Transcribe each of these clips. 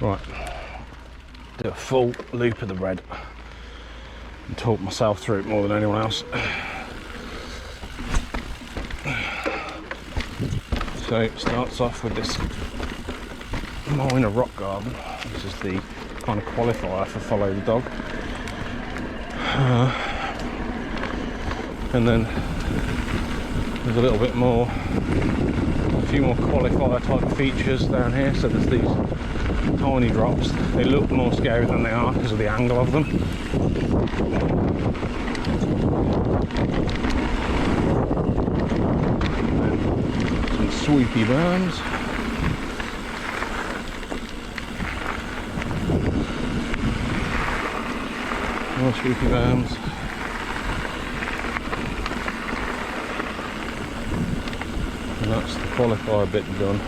Right, do a full loop of the red and talk myself through it more than anyone else. So it starts off with this minor rock garden. This is the kind of qualifier for follow the dog. And then there's a little bit more, a few more qualifier type features down here. So there's these tiny drops. They look more scary than they are because of the angle of them. Some swoopy berms. More swoopy berms. And that's the qualifier bit done.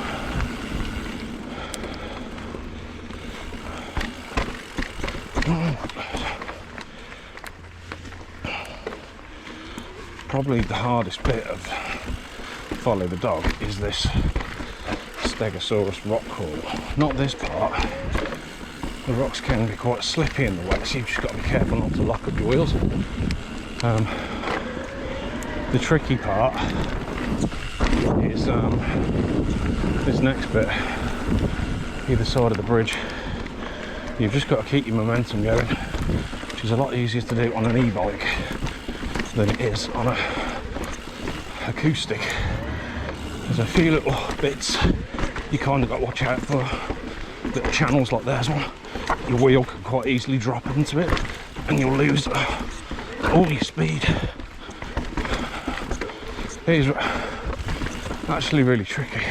Probably the hardest bit of follow the dog is this Stegosaurus rock crawl. Not this part. The rocks can be quite slippy in the wet, so you've just got to be careful not to lock up your wheels. The tricky part is this next bit, either side of the bridge. You've just got to keep your momentum going, which is a lot easier to do on an e-bike than it is on a acoustic. There's a few little bits you kind of got to watch out for, little channels like there's one. Your wheel can quite easily drop into it and you'll lose all your speed. It is actually really tricky.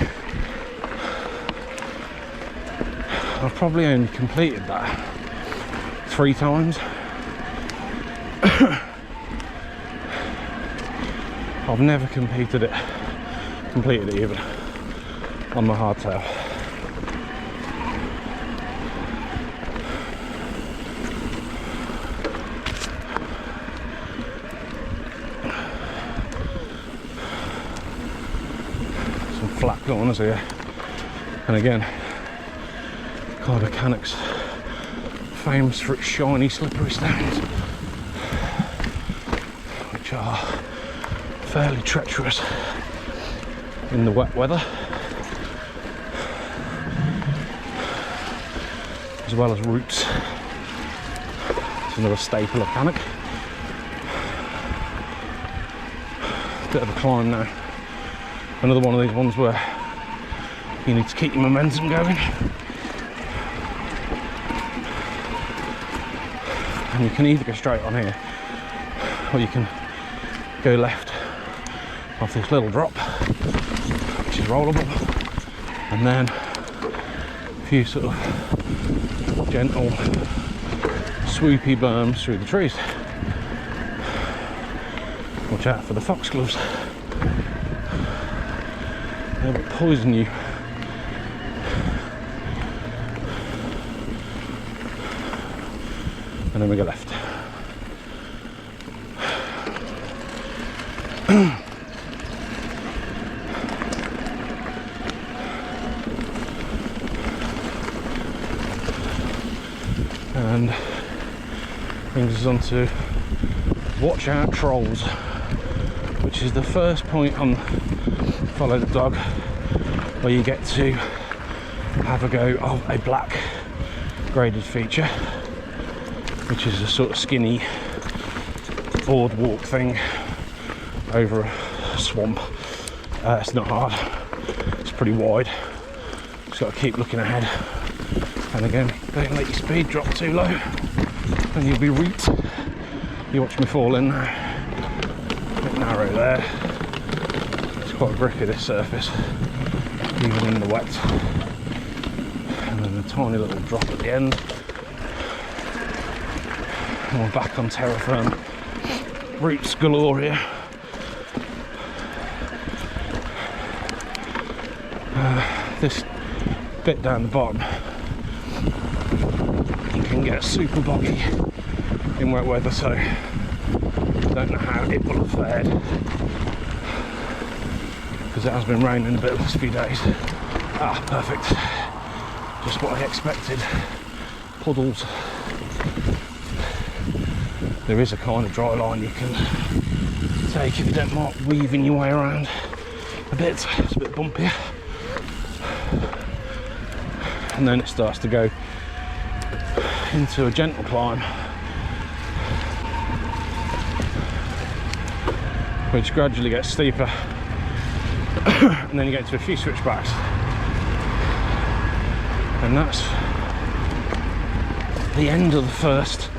I've probably only completed that 3 times. I've never completed it even on my hardtail. Some flat corners here, and again, kind of Cannock's famous for its shiny slippery stones, which are fairly treacherous in the wet weather, as well as roots. It's another staple of Cannock. Bit of a climb now. Another one of these ones where you need to keep your momentum going. And you can either go straight on here, or you can go left off this little drop, which is rollable, and then a few sort of gentle swoopy berms through the trees. Watch out for the foxgloves, they will poison you. And then we go left. And brings us on to watch out trolls, which is the first point on follow the dog where you get to have a go of a black graded feature, which is a sort of skinny boardwalk thing over a swamp. It's not hard, it's pretty wide, just got to keep looking ahead, and again, don't let your speed drop too low and you'll be reaped. You watch me fall in now, a bit narrow there, it's quite grippy this surface, even in the wet, and then a tiny little drop at the end. And we're back on terra firma, roots galore here. This bit down the bottom, you can get super boggy in wet weather, so I don't know how it will have fared, because it has been raining a bit the last few days. Ah, perfect. Just what I expected. Puddles. There is a kind of dry line you can take if you don't mind weaving your way around a bit. It's a bit bumpier. And then it starts to go into a gentle climb, which gradually gets steeper. And then you get into a few switchbacks. And that's the end of the first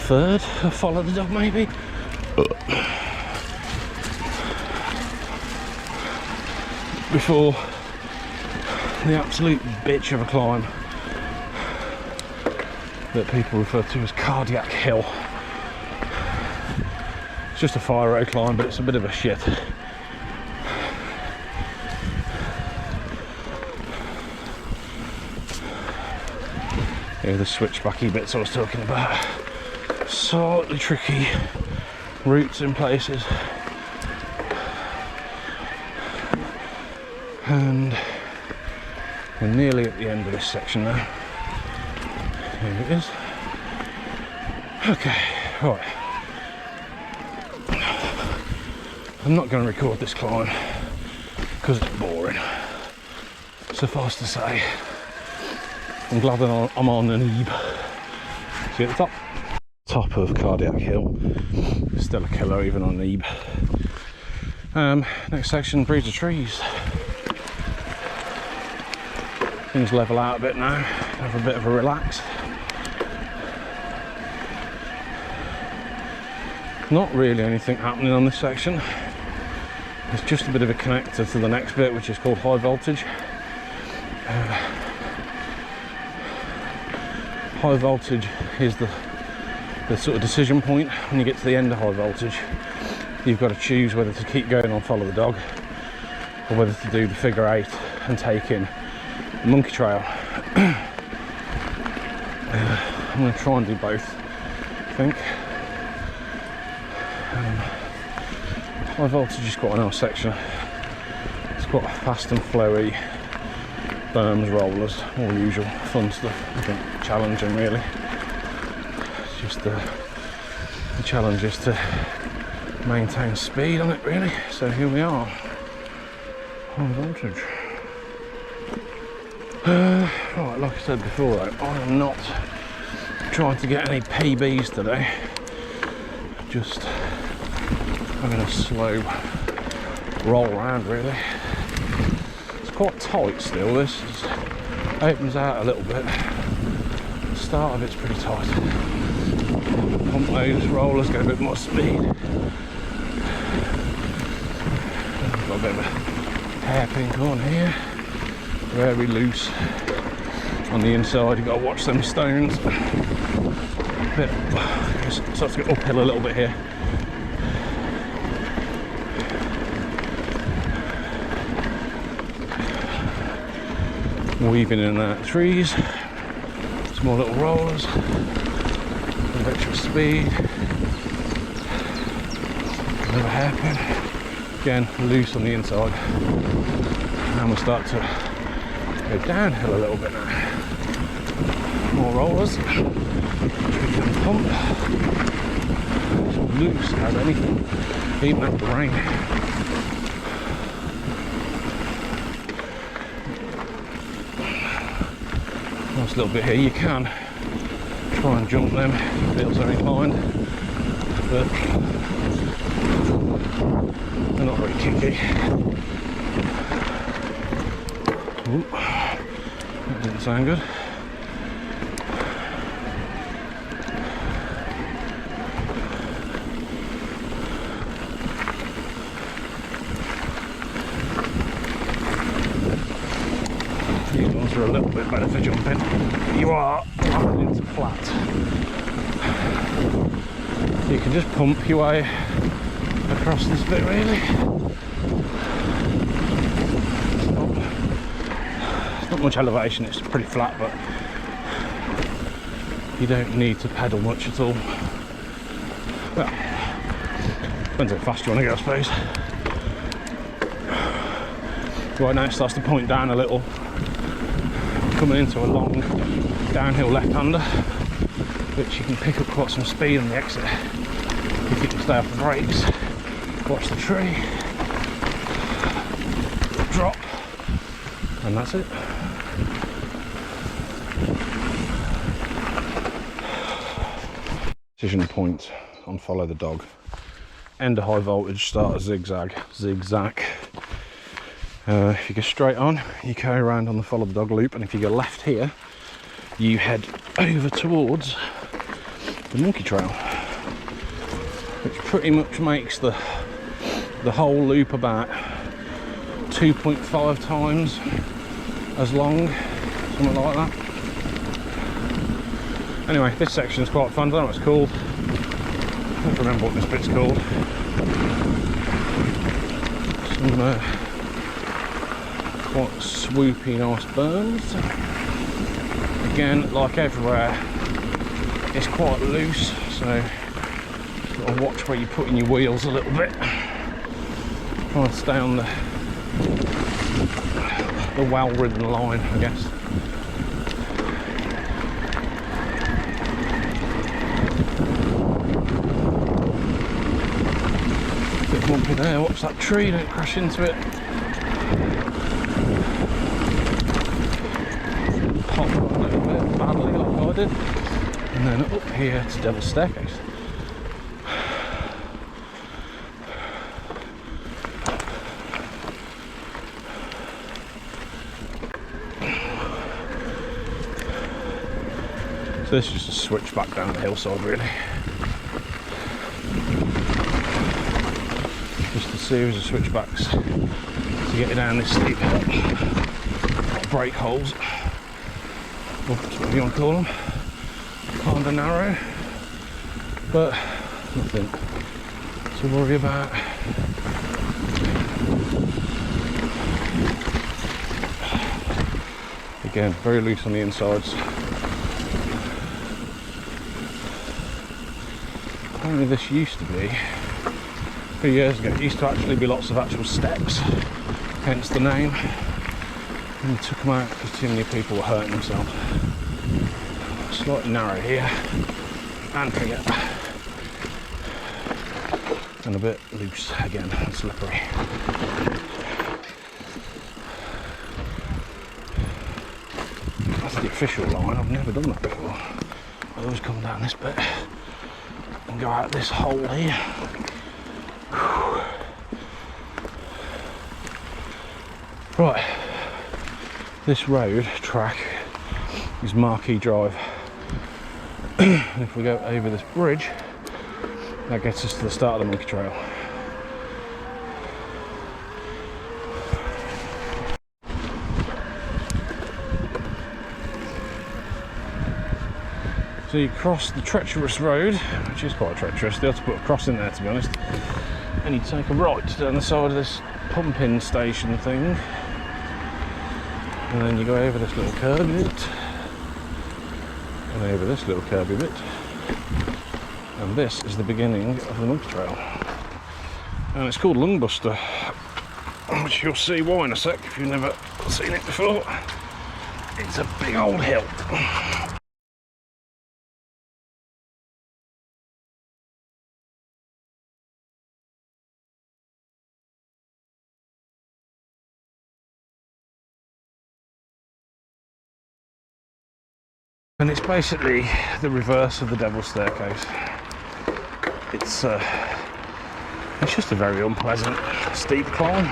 third of Follow the Dog, maybe. Before the absolute bitch of a climb that people refer to as Cardiac Hill. It's just a fire road climb, but it's a bit of a shit. Here are the switchbacky bits I was talking about. Slightly tricky routes in places. And we're nearly at the end of this section now. Here it is. Okay, right. I'm not going to record this climb because it's boring. Suffice to say, I'm glad that I'm on an ebe. See at the top? Top of Cardiac Hill. Still a killer even on an ebe. Next section, breeds of trees. Things level out a bit now, have a bit of a relax. Not really anything happening on this section. It's just a bit of a connector to the next bit, which is called high voltage. High voltage is the sort of decision point when you get to the end of high voltage. You've got to choose whether to keep going on Follow the Dog or whether to do the figure 8 and take in the monkey trail. I'm going to try and do both, I think. High voltage is quite a nice section. It's quite fast and flowy, berms, rollers, all the usual fun stuff. I think challenging really. It's just the challenge is to maintain speed on it really. So here we are, high voltage. Right, like I said before though, I am not trying to get any PBs today. Just having a slow roll around really. It's quite tight still, this opens out a little bit. The start of it's pretty tight. Pump those rollers, get a bit more speed. Got a bit of a hairpin corner here. Very loose on the inside. You've got to watch them stones. Bit starts to get uphill a little bit here. Weaving in and out of trees. Small little rollers. A bit of extra speed. A bit of a hairpin. Again, loose on the inside. And we'll start to go downhill a little bit now. More rollers. Tricky pump. It's loose as anything. Even after the rain. Nice little bit here. You can try and jump them if the wheels are inclined, but they're not very kicky. Ooh, that didn't sound good. These ones are a little bit better for jumping. You are into flat. You can just pump your way across this bit really. Not much elevation, it's pretty flat, but you don't need to pedal much at all. Well, depends how fast you want to go, I suppose. Right now it starts to point down a little, coming into a long downhill left-hander, which you can pick up quite some speed on the exit if you can stay off the brakes. Watch the tree, drop, and that's it. Decision point on follow the dog. End of high voltage, start a zigzag. If you go straight on, you carry around on the follow the dog loop, and if you go left here, you head over towards the monkey trail, which pretty much makes the whole loop about 2.5 times as long, something like that. Anyway, this section's quite fun. I don't know what it's called. I don't remember what this bit's called. Some quite swoopy, nice berms. Again, like everywhere, it's quite loose, so you've got to watch where you're putting your wheels a little bit. Try and stay on the well-ridden line, I guess. Bit bumpy there, watch that tree, don't crash into it. Pop a little bit badly like I did. And then up here to Devil's Staircase. So this is just a switch back down the hillside, really. Just a series of switchbacks to get you down this steep hill. Brake holes, whatever you want to call them. Kind of narrow, but nothing to worry about. Again, very loose on the insides. Apparently this used to be, a few years ago, it used to actually be lots of actual steps, hence the name. And they took them out because too many people were hurting themselves. Slightly narrow here, and here, and a bit loose again, and slippery. That's the official line. I've never done that before. I always come down this bit and go out this hole here. Right, this road track is Marquee Drive. And if we go over this bridge, that gets us to the start of the monkey trail. So you cross the treacherous road, which is quite treacherous. They have to put a cross in there, to be honest. And you take a right down the side of this pumping station thing. And then you go over this little curb bit. And over this little curvy bit, and this is the beginning of the monkey trail, and it's called Lungbuster, which you'll see why in a sec if you've never seen it before. It's a big old hill. And it's basically the reverse of the Devil's Staircase. It's just a very unpleasant steep climb.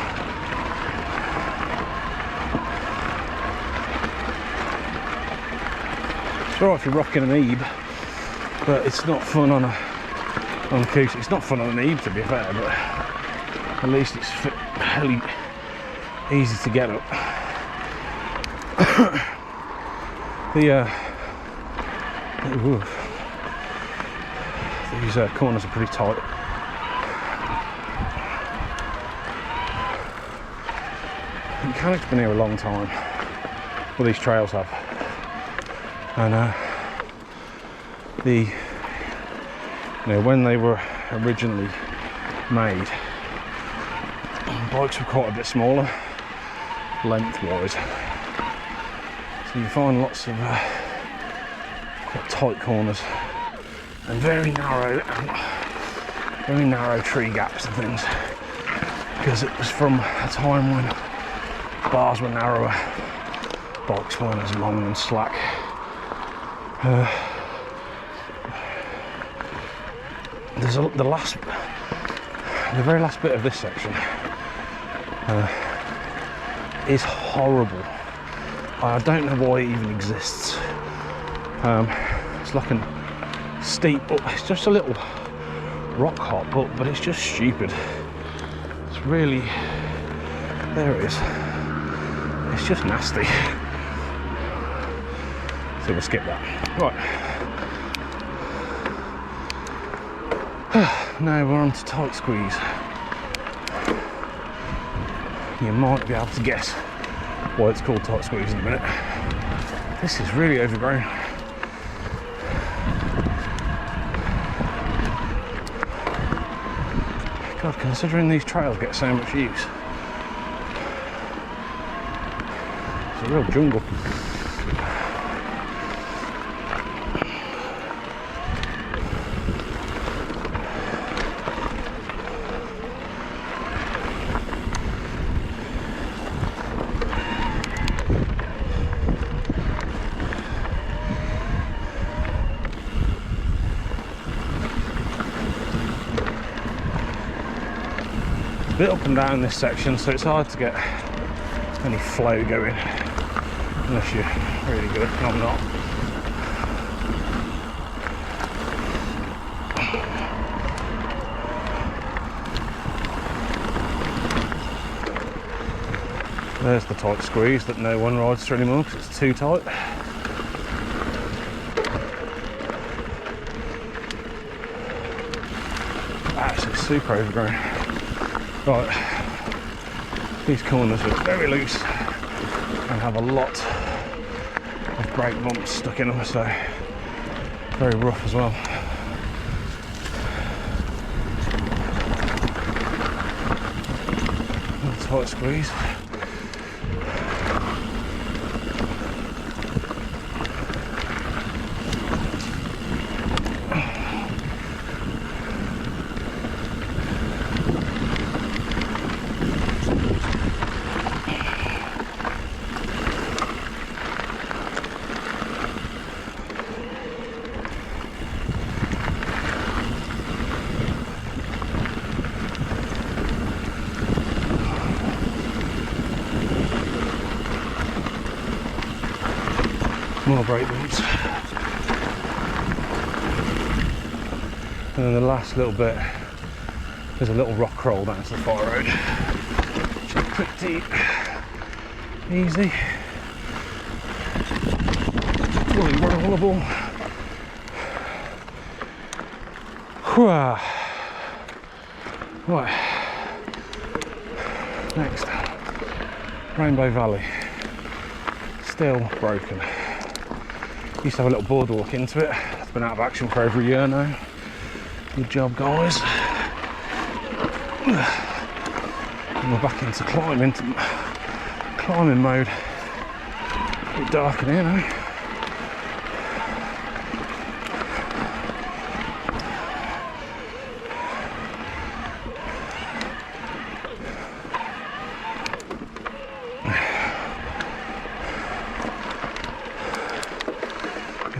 It's alright if you're rocking an ebe, but it's not fun on acoustic. It's not fun on an ebe, to be fair, but at least it's fairly easy to get up. These corners are pretty tight. And Cannock's been here a long time. Well, these trails have. And when they were originally made, bikes were quite a bit smaller, lengthwise. So you find lots of quite tight corners and very narrow tree gaps and things, because it was from a time when bars were narrower, bikes weren't as long and slack. There's the very last bit of this section is horrible. I don't know why it even exists. It's like a steep, it's just a little rock hop, but it's just stupid. It's really, there it is. It's just nasty. So we'll skip that. Right. Now we're on to tight squeeze. You might be able to guess why it's called tight squeeze in a minute. This is really overgrown. God, considering these trails get so much use, it's a real jungle. A bit up and down this section, so it's hard to get any flow going unless you're really good, and I'm not. There's the tight squeeze that no one rides through anymore because it's too tight. Actually super overgrown. Right, these corners are very loose and have a lot of brake bumps stuck in them, so very rough as well. Another tight squeeze. More brake bumps. And then the last little bit, there's a little rock roll down to the far road, which is pretty easy, fully rollable. Right, next, Rainbow Valley, still broken. Used to have a little boardwalk into it. It's been out of action for over a year now. Good job, guys. And we're back into climbing mode. A bit dark in here now.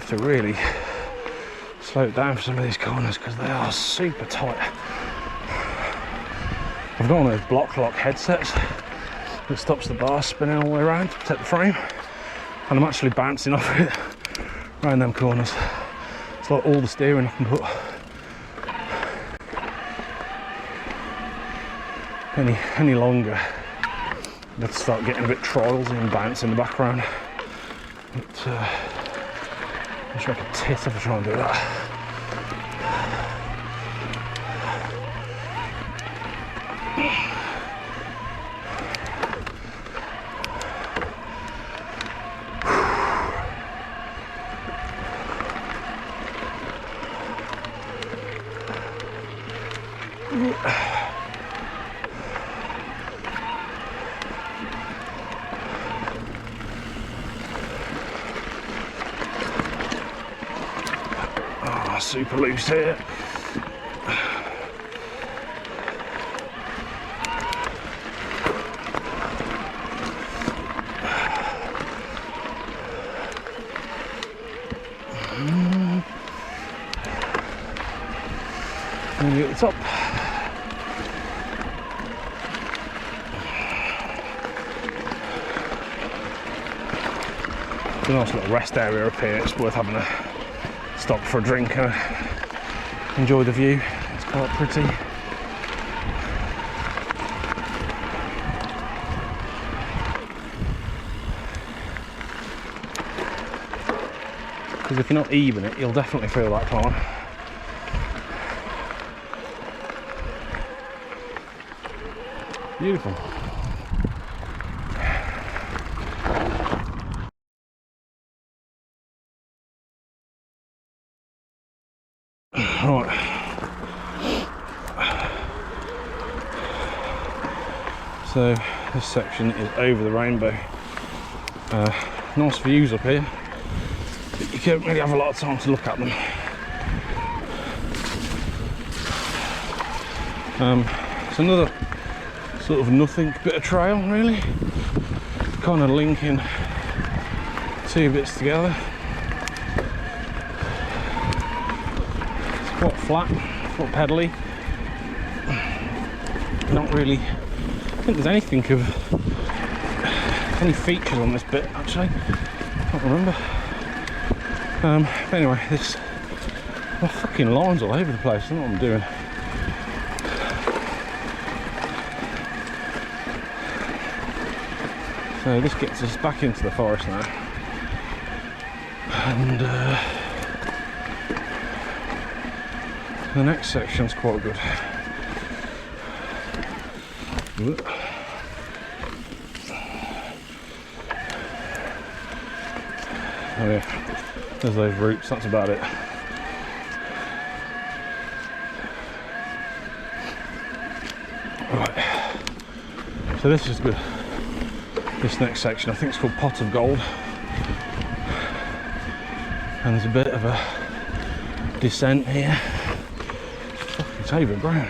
To really slow it down for some of these corners because they are super tight. I've got one of those block lock headsets that stops the bar spinning all the way around to protect the frame, and I'm actually bouncing off it around them corners. It's like all the steering I can put. Any longer, I'd start getting a bit trialsy and bounce in the background. But, I should make a tit if I try and do that. super loose here. Maybe at the top. It's a nice little rest area up here. It's worth having a stop for a drink and enjoy the view. It's quite pretty. Because if you're not even it, you'll definitely feel that climb. Beautiful. Right. So this section is over the rainbow. Nice views up here, but you can't really have a lot of time to look at them. It's another sort of nothing bit of trail, really, kind of linking two bits together. It's quite flat, quite pedally. Not really, I think there's anything of any features on this bit actually. Can't remember. But anyway, this my fucking lines all over the place. I don't know what I'm doing. So this gets us back into the forest now, and the next section's quite good. Oh yeah, there's those roots, that's about it. Right, so this is good. This next section, I think it's called Pot of Gold, and there's a bit of a descent here. It's over ground.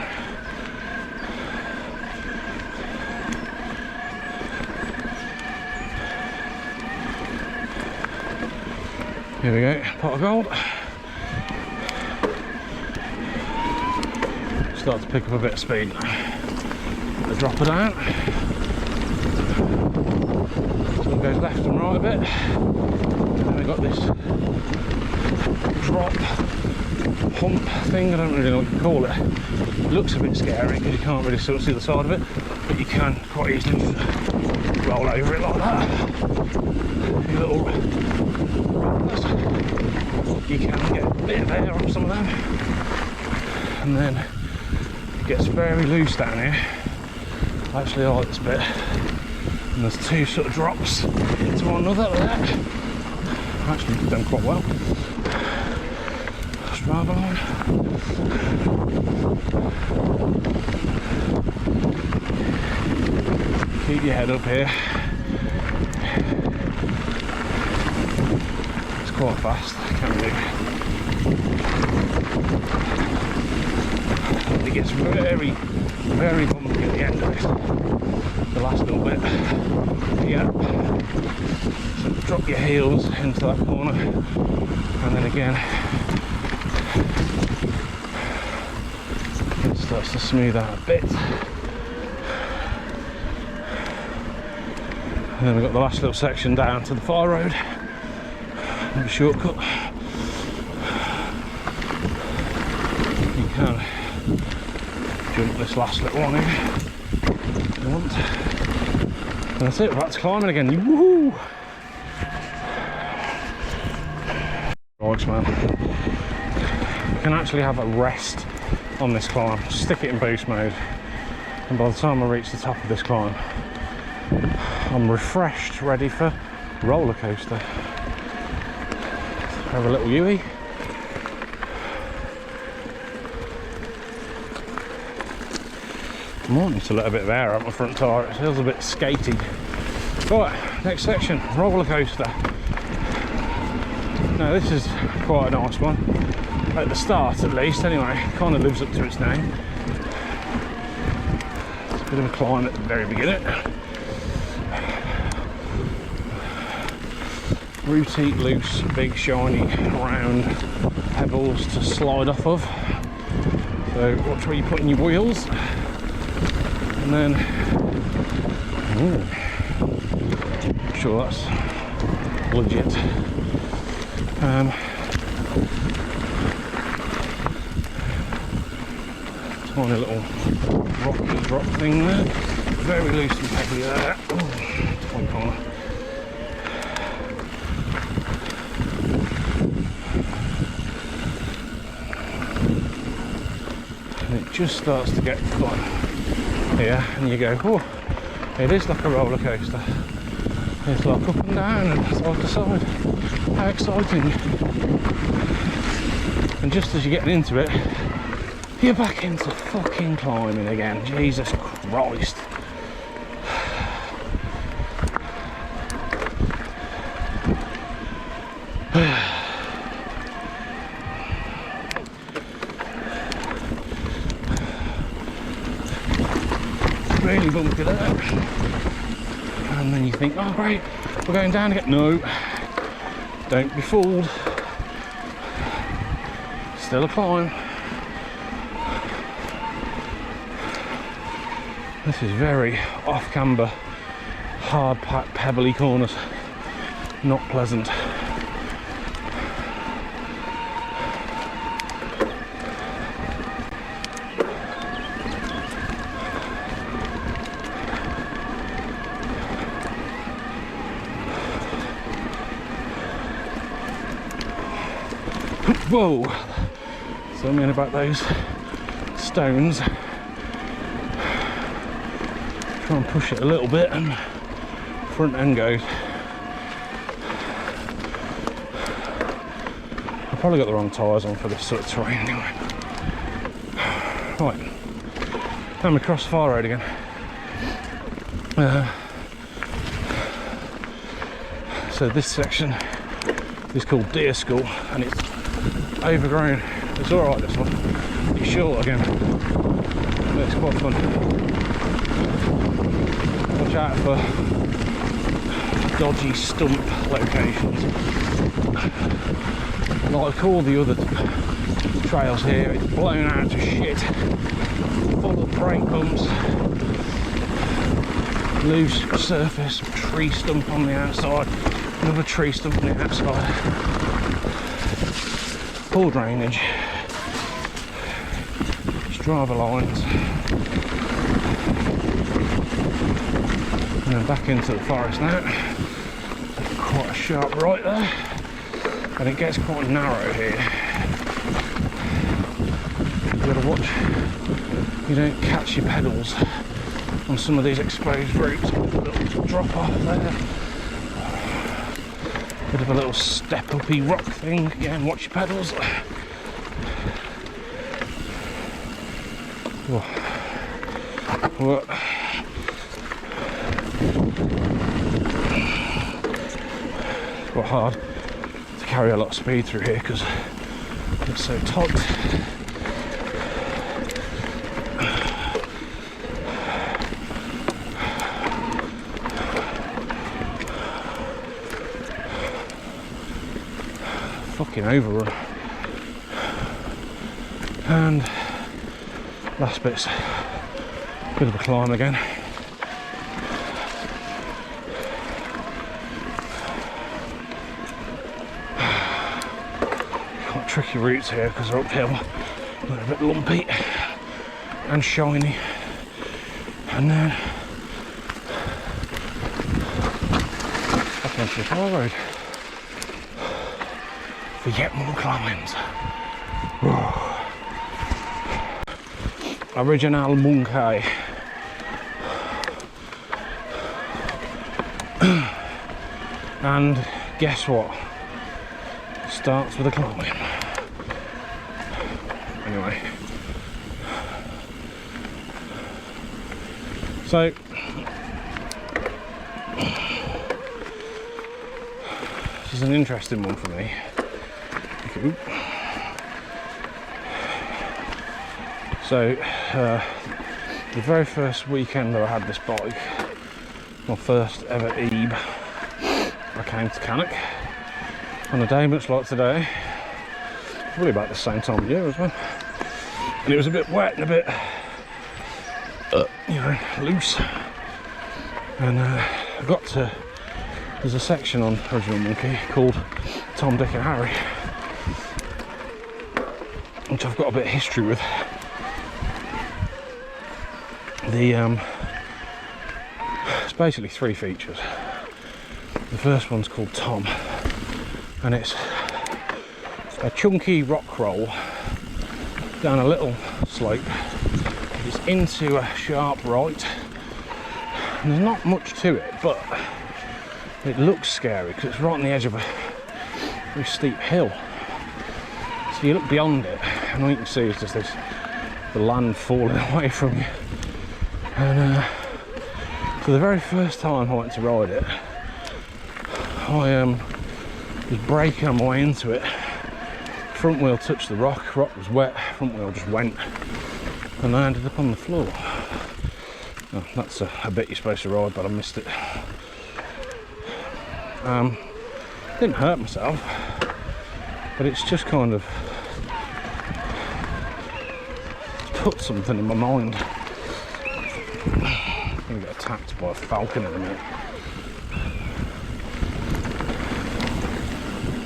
Here we go, Pot of Gold. Start to pick up a bit of speed now. The dropper down. So it goes left and right a bit, and then we've got this drop hump thing. I don't really know what you call it. It looks a bit scary because you can't really sort of see the side of it, but you can quite easily just roll over it like that. Your little rollers. You can get a bit of air on some of them, and then it gets very loose down here. I actually like this bit. And there's two sort of drops into one another there. Actually done quite well. Strava line. Keep your head up here. It's quite fast, can't do. It gets very, very bumpy at the end of it. The last little bit. Yeah. So drop your heels into that corner, and then again it starts to smooth out a bit. And then we've got the last little section down to the fire road. A shortcut. You can jump this last little one here if you want. And that's it, we're back to climbing again. Woohoo! Right, man. We can actually have a rest on this climb. Stick it in boost mode, and by the time I reach the top of this climb, I'm refreshed, ready for roller coaster. Have a little Yui. I might need to let a bit of air out my front tyre. It feels a bit skatey. Right, next section, roller coaster. Now this is quite a nice one. at the start at least anyway. Kind of lives up to its name. It's a bit of a climb at the very beginning. Rooty, loose, big, shiny, round pebbles to slide off of. So watch where you put in your wheels. And then, I'm sure that's legit. Tiny little rocky drop thing there. Very loose and pebbly there. One corner. And it just starts to get fun here, and you go, oh, it is like a roller coaster. It's like up and down and side to side. How exciting. And just as you're getting into it, you're back into fucking climbing again. Jesus Christ. Really bumpy there. And then you think, oh great, we're going down again. No, don't be fooled. Still a climb. This is very off camber, hard packed, pebbly corners. Not pleasant. Whoa! So I mean about those stones. Try and push it a little bit and front end goes. I probably got the wrong tyres on for this sort of terrain anyway. Right, now we cross the far road again. So this section is called Deer School and it's overgrown. It's alright this one. It's short again, but it's quite fun. Watch out for dodgy stump locations. Like all the other trails here, it's blown out to shit. Full of brake bumps, loose surface, tree stump on the outside, another tree stump on the outside. Poor drainage, driver lines, and then back into the forest now. Quite a sharp right there, and it gets quite narrow here. You've got to watch you don't catch your pedals on some of these exposed routes. A little drop off there, bit of a little step uppy rock thing. Again, watch your pedals. What? It's quite hard to carry a lot of speed through here because it's so tight. Fucking overrun. And last bit's a bit of a climb again. Quite tricky routes here because they're uphill. They're a bit lumpy and shiny. And then back onto the far road for yet more climbs. Original Monkey. And guess what? Starts with a climb. Anyway. So this is an interesting one for me. So the very first weekend that I had this bike, my first ever Ebe, I came to Cannock on a day much like today, probably about the same time of year as well, and it was a bit wet and a bit you know, loose, and I got to, there's a section on Original Monkey called Tom, Dick and Harry, which I've got a bit of history with. It's basically 3 features. The first one's called Tom, and it's a chunky rock roll down a little slope. It's into a sharp right, and there's not much to it, but it looks scary because it's right on the edge of a very steep hill. So you look beyond it, and all you can see is just this, the land falling away from you. And for the very first time I went to ride it, I was braking on my way into it. Front wheel touched the rock, rock was wet, front wheel just went, and I ended up on the floor. Oh, that's a bit you're supposed to ride, but I missed it. Didn't hurt myself, but it's just kind of put something in my mind. I'm gonna get attacked by a falcon in a minute.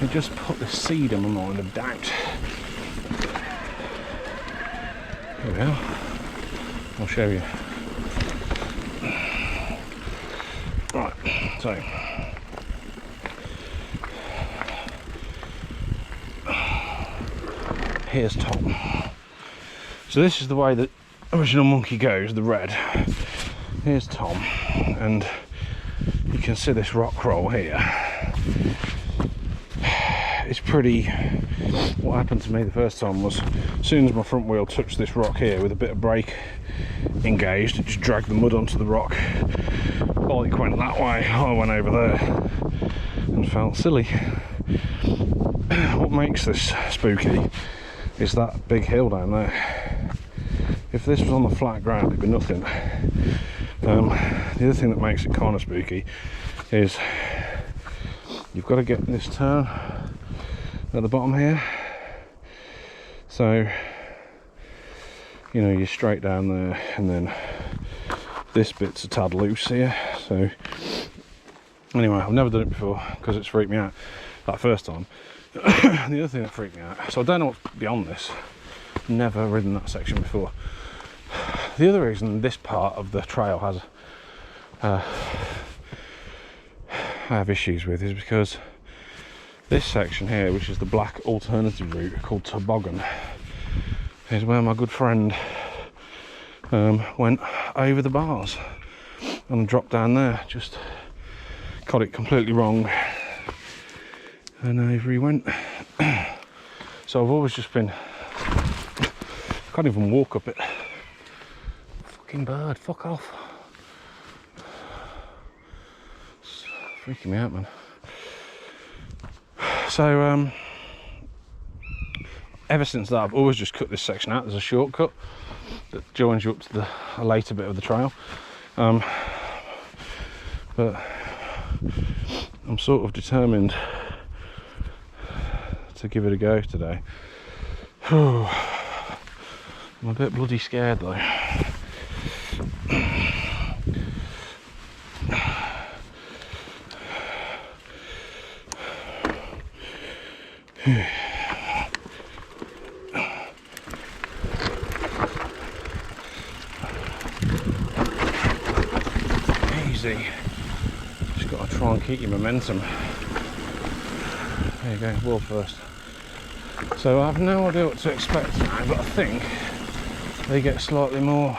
It just put the seed in my mind of doubt. Here we are. I'll show you. Right, so here's Tom. So this is the way that Original Monkey goes, the red. Here's Tom, and you can see this rock roll here. It's pretty, what happened to me the first time was, as soon as my front wheel touched this rock here with a bit of brake engaged, it just dragged the mud onto the rock. Bike went that way, I went over there and felt silly. What makes this spooky is that big hill down there. If this was on the flat ground, it'd be nothing. The other thing that makes it kind of spooky is you've got to get this turn at the bottom here. So, you know, you're straight down there, and then this bit's a tad loose here. So, anyway, I've never done it before because it's freaked me out that first time. The other thing that freaked me out, so I don't know what's beyond this, never ridden that section before. The other reason this part of the trail has I have issues with is because this section here, which is the black alternative route called Toboggan, is where my good friend went over the bars and dropped down there, just got it completely wrong, and over he went. So I've always just been, can't even walk up it. Fucking bird, fuck off. It's freaking me out, man. So ever since that, I've always just cut this section out. There's a shortcut that joins you up to a later bit of the trail, but I'm sort of determined to give it a go today. I'm a bit bloody scared though. Easy. Just got to try and keep your momentum. There you go, wall first. So I have no idea what to expect now, but I think they get slightly more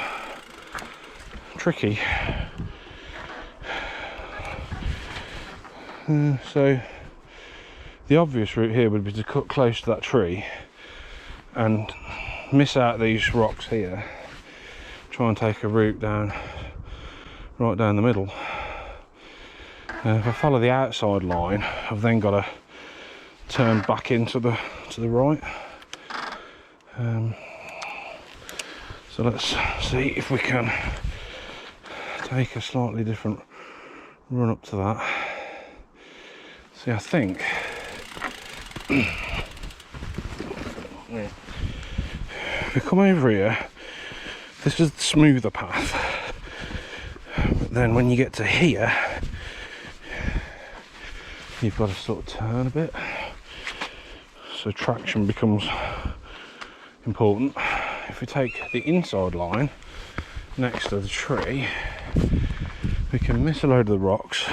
tricky. So the obvious route here would be to cut close to that tree and miss out these rocks here, try and take a route down, right down the middle. If I follow the outside line, I've then got to turn back into the right. So let's see if we can take a slightly different run up to that. See, I think if we come over here, this is the smoother path, but then when you get to here, you've got to sort of turn a bit, so traction becomes important. If we take the inside line next to the tree, we can miss a load of the rocks.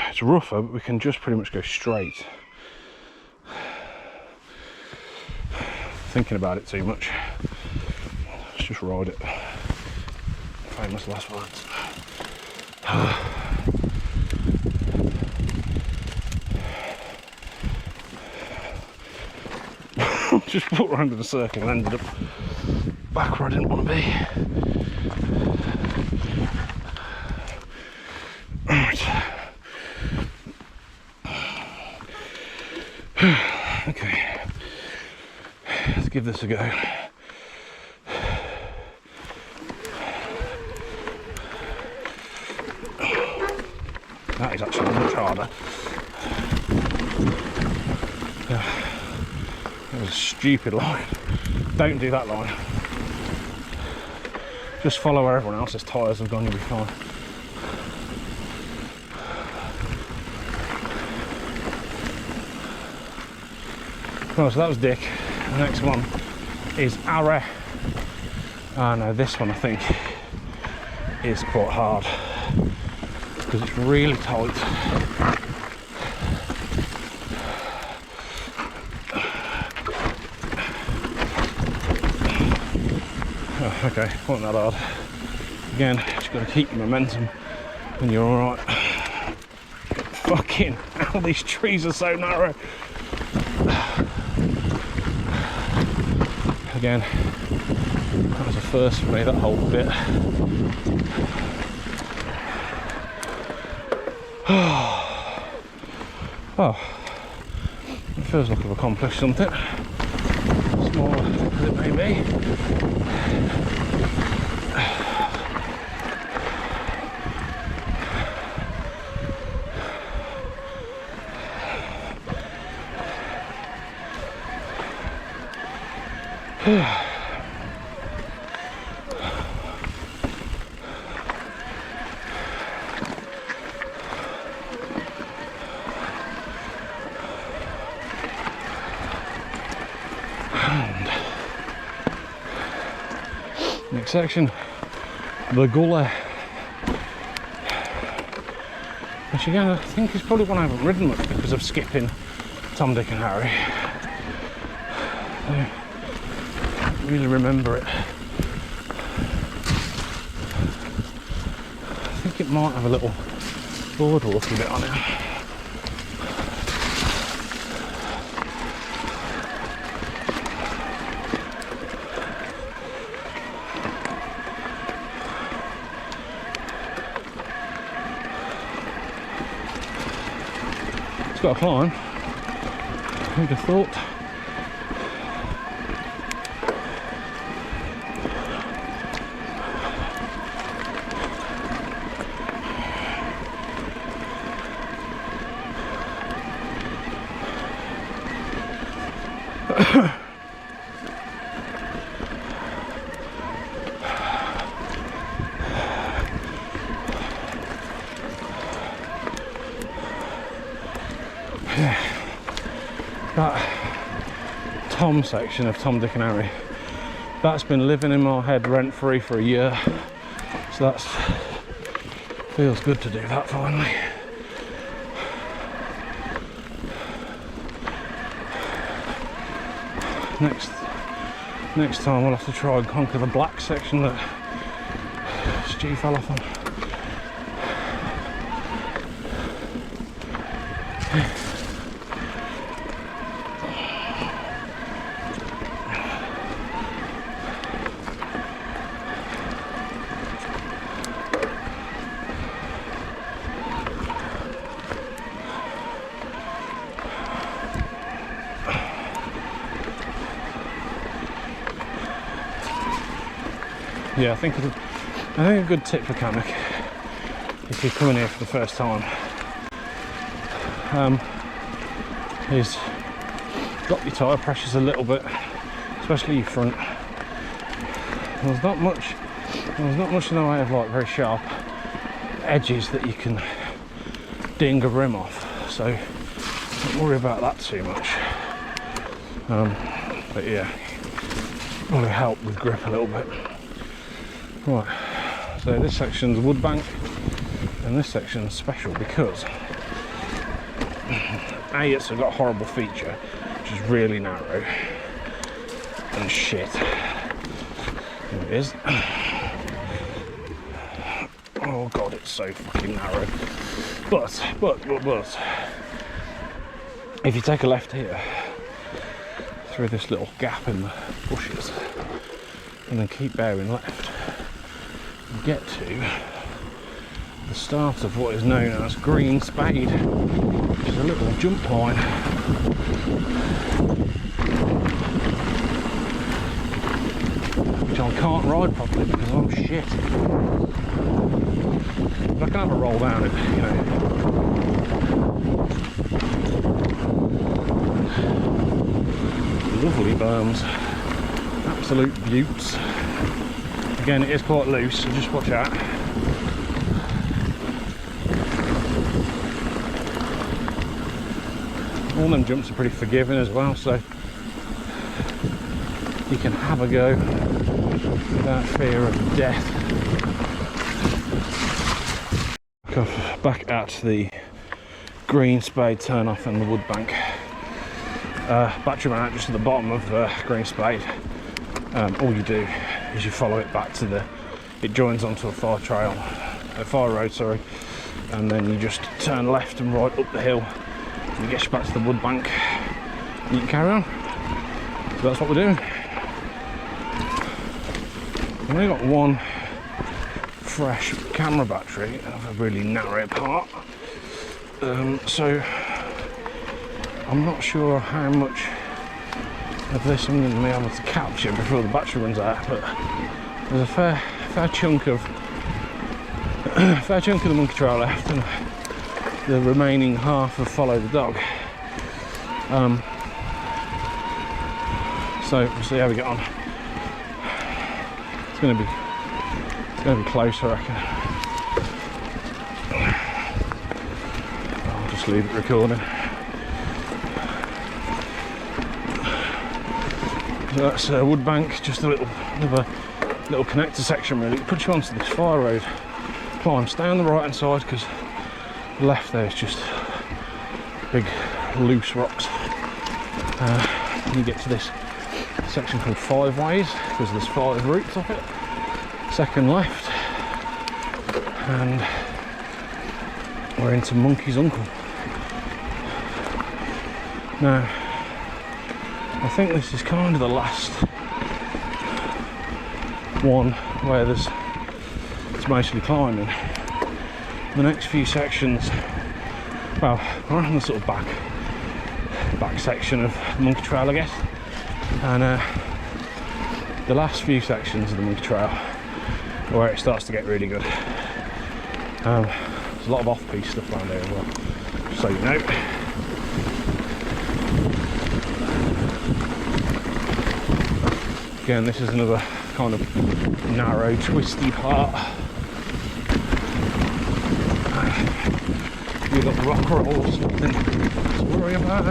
It's rougher, but we can just pretty much go straight. Thinking about it too much. Let's just ride it. Famous last words. Just walked around in a circle and ended up back where I didn't want to be. Right. Okay. Let's give this a go. That is actually much harder. That was a stupid line. Don't do that line. Just follow where everyone else's tyres have gone, you'll be fine. Oh, so that was Dick. The next one is Ara. Oh no, this one I think is quite hard because it's really tight. Oh, okay, wasn't that hard. Again, just got to keep your momentum and you're alright. Fucking hell, these trees are so narrow. Again, that was a first for me, that whole bit. Oh, it feels like I've accomplished something, small as it may be. Next section, the gully, which again I think is probably one I haven't ridden much because of skipping Tom, Dick and Harry. I don't really remember it. I think it might have a little boardwalky bit on it. It's got a climb, who'd have thought. That Tom section of Tom, Dick and Harry, that's been living in my head rent free for a year, so that's feels good to do that finally. Next time we'll have to try and conquer the black section that Stu fell off on. yeah, I think a good tip for Cannock, if you're coming here for the first time, is drop your tyre pressures a little bit, especially your front. There's not much in the way of like very sharp edges that you can ding a rim off, so don't worry about that too much. But yeah, will help with grip a little bit. Right, so this section's wood bank and this section's special because A, it's got a horrible feature which is really narrow and shit. There it is. Oh god, it's so fucking narrow. But if you take a left here through this little gap in the bushes and then keep bearing left, you get to the start of what is known as Green Spade, which is a little jump line. Which I can't ride properly because I'm shit. But I can have a roll down it, you know. Lovely berms, absolute beauts. Again, it is quite loose, so just watch out. All them jumps are pretty forgiving as well, so you can have a go without fear of death. Back at the Green Spade turn off and the wood bank. Battery ran out just at the bottom of Green Spade. All you do is you follow it back to it joins onto a fire road, sorry, and then you just turn left and right up the hill and it gets you back to the wood bank and you can carry on. So that's what we're doing. I've only got one fresh camera battery of a really narrow part, so I'm not sure how much of this I'm going to be able to capture before the battery runs out, but there's a fair chunk of the monkey trail left and the remaining half of Follow the Dog. So we'll see how we get on. It's going to be close, I reckon. I'll just leave it recording. So that's a wood bank, just another little connector section really. It puts you onto this fire road. Climb, stay on the right hand side because the left there is just big loose rocks. You get to this section called 5 Ways because there's 5 routes off it. Second left, and we're into Monkey's Uncle. Now, I think this is kind of the last one where it's mostly climbing. The next few sections, well, we're on the sort of back section of the Monkey Trail, I guess, and the last few sections of the Monkey Trail are where it starts to get really good. There's a lot of off-piste stuff around there as well, just so you know. Again, this is another kind of narrow, twisty part. You've got rock rolls, nothing to worry about.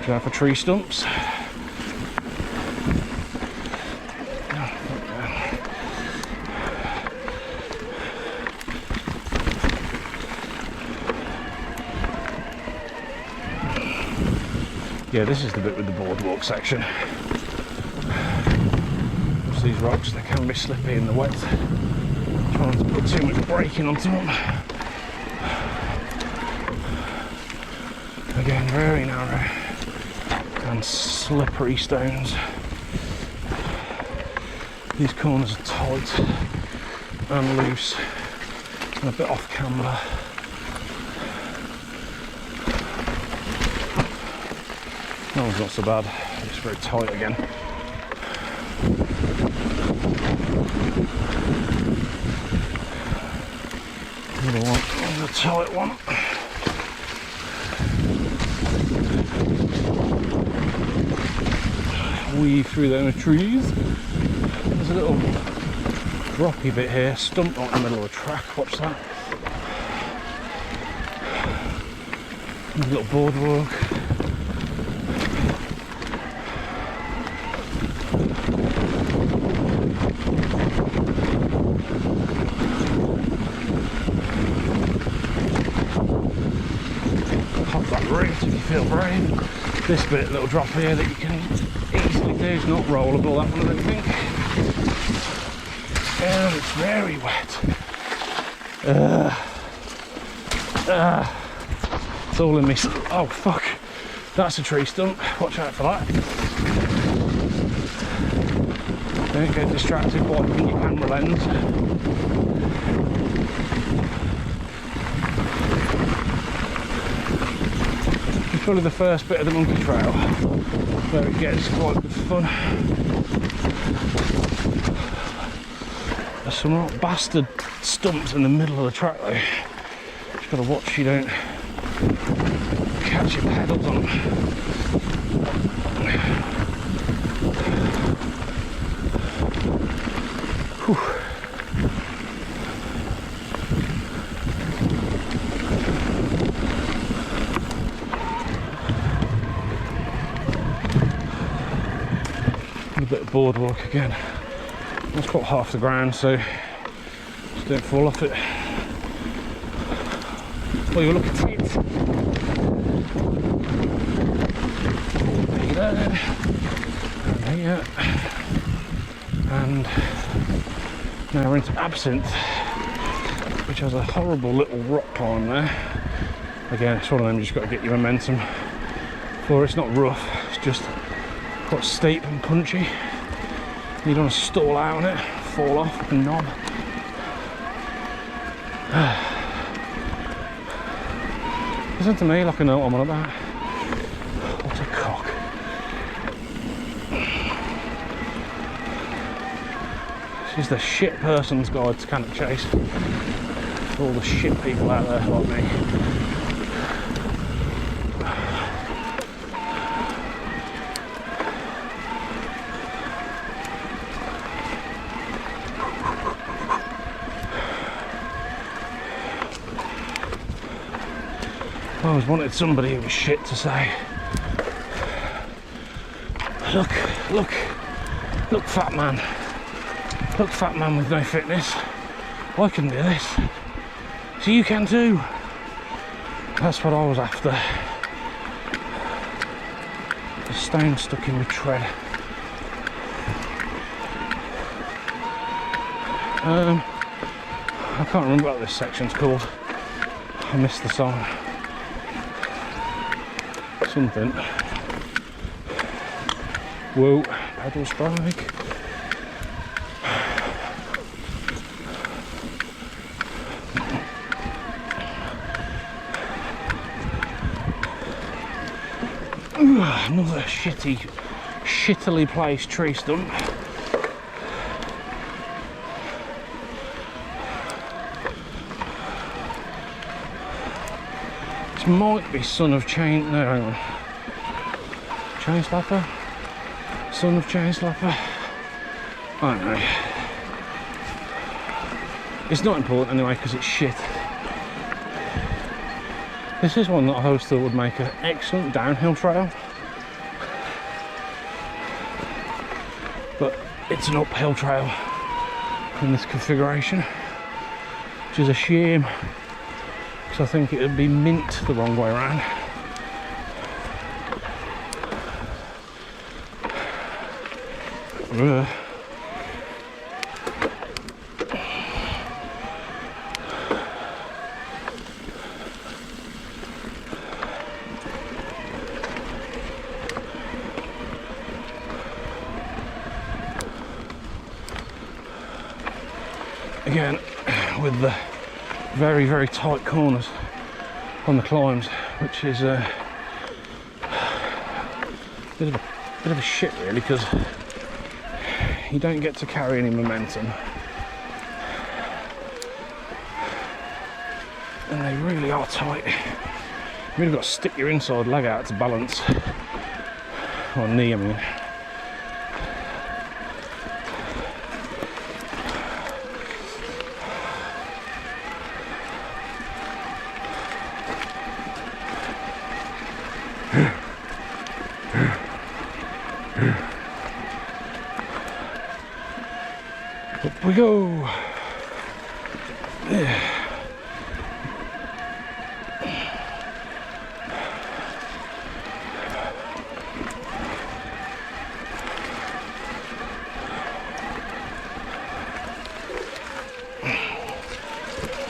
Try for tree stumps. Yeah, this is the bit with the boardwalk section. Just these rocks, they can be slippy in the wet. Trying to put too much braking onto them. Again, very narrow and slippery stones. These corners are tight and loose and a bit off camber. That one's not so bad, it's very tight again. Another one, another tight one. Weave through the trees. There's a little droppy bit here, stump right in the middle of the track, watch that. A little boardwalk. Pop that route if you feel brave. This bit, little drop here that you can easily do, it's not rollable, that one I don't think. And it's very wet. It's all in me. Oh fuck, that's a tree stump, watch out for that. Don't get distracted by your camera lens. It's probably the first bit of the monkey trail where it gets quite good fun. There's some right bastard stumps in the middle of the track though. Just gotta watch you don't catch your pedals on them. Whew. A bit of boardwalk again. That's got half the ground, so just don't fall off it. Well, you look at it. There. And here. And now we're into Absinthe, which has a horrible little rock climb there. Again, it's one of them you just got to get your momentum for. It's not rough, it's just quite steep and punchy. You don't want to stall out on it, fall off and knob. Listen to me like I know what I'm on about. What a cock. This is the shit person's guide to Cannock Chase. For all the shit people out there like me. I always wanted somebody who was shit to say, look, fat man. Look, fat man with no fitness. I can do this. So you can too. That's what I was after. The stone stuck in my tread. I can't remember what this section's called. I missed the song. Something. Whoa, pedal strike. Another shittily placed tree stump. This might be son of chain. No, hang on. Chain slapper? Son of chain slapper? I don't know. It's not important anyway because it's shit. This is one that I always thought would make an excellent downhill trail. But it's an uphill trail in this configuration, which is a shame because I think it would be mint the wrong way around. Again, with the very, very tight corners on the climbs, which is bit of a shit really, because you don't get to carry any momentum, and they really are tight. You've really got to stick your inside leg out to balance, or knee I mean. Up we go. Yeah.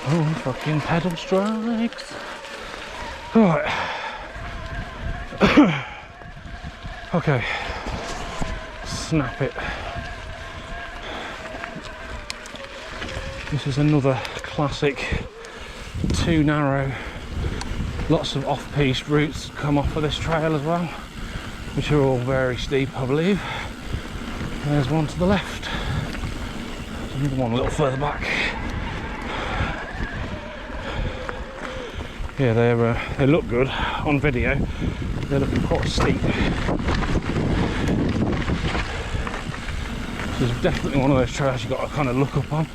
Oh, fucking pedal strikes. Right. Okay. Snap it. This is another classic, too narrow. Lots of off-piste routes come off of this trail as well, which are all very steep, I believe. There's one to the left. There's another one a little further back. Yeah, they look good on video. They're looking quite steep. This is definitely one of those trails you've got to kind of look up on,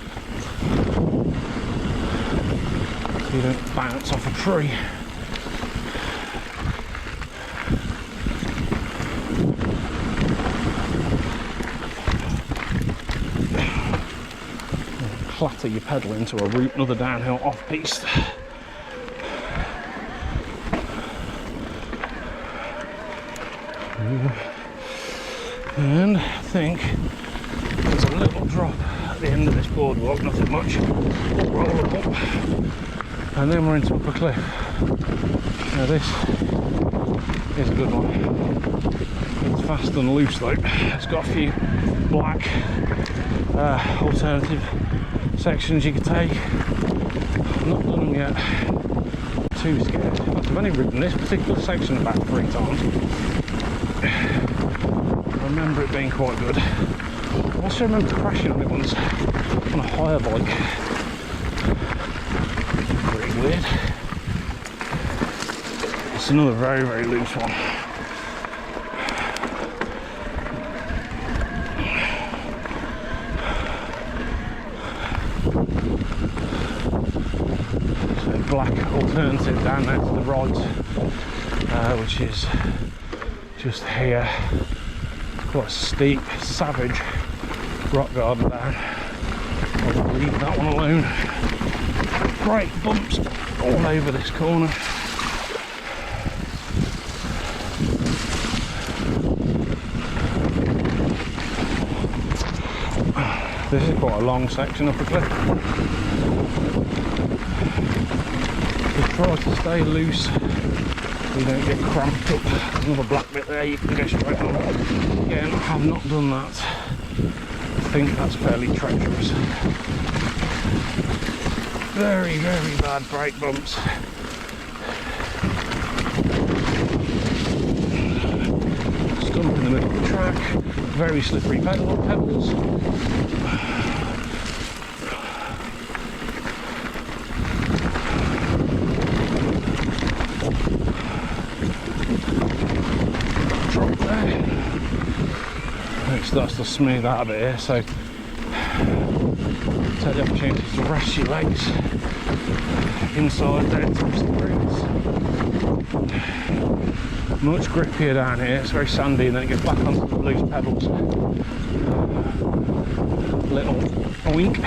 so you don't bounce off a tree. Clatter your pedal into a route, another downhill off-piste. And I think there's a little drop at the end of this boardwalk, nothing much. Roll up, and then we're into up a cliff. Now this is a good one. It's fast and loose though. It's got a few black alternative sections you could take. I've not done them yet. Too scared. I've only ridden this particular section about 3 times. I remember it being quite good. I also remember crashing on it once on a hire bike. Pretty weird. It's another very, very loose one. So black alternative down there to the right, which is just here. Quite a steep, savage rock garden down. I'll leave that one alone. Great bumps all over this corner. This is quite a long section up the cliff. Just try to stay loose so you don't get cramped up. There's another black bit there you can go straight on. Again, I have not done that. I think that's fairly treacherous. Very, very bad brake bumps. Stump in the middle of the track. Very slippery pebbles. It starts to smooth out a bit here, so take the opportunity to rest your legs inside there, touch the roots. Much grippier down here, it's very sandy, and then it gets back onto the loose pebbles. Little oink.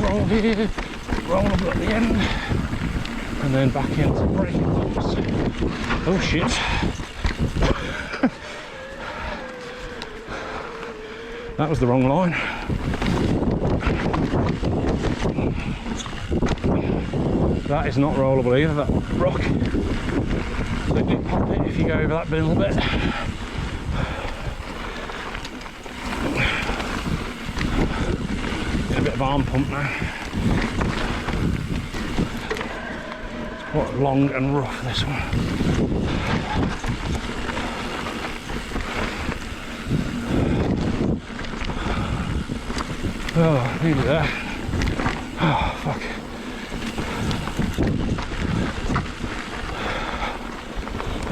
Roll here, roll up at the end. And then back into braking bumps. Oh shit. That was the wrong line. That is not rollable either, that rock. So do pop it if you go over that bit a little bit. Get a bit of arm pump now. What long and rough this one. Oh, nearly there. Oh, fuck.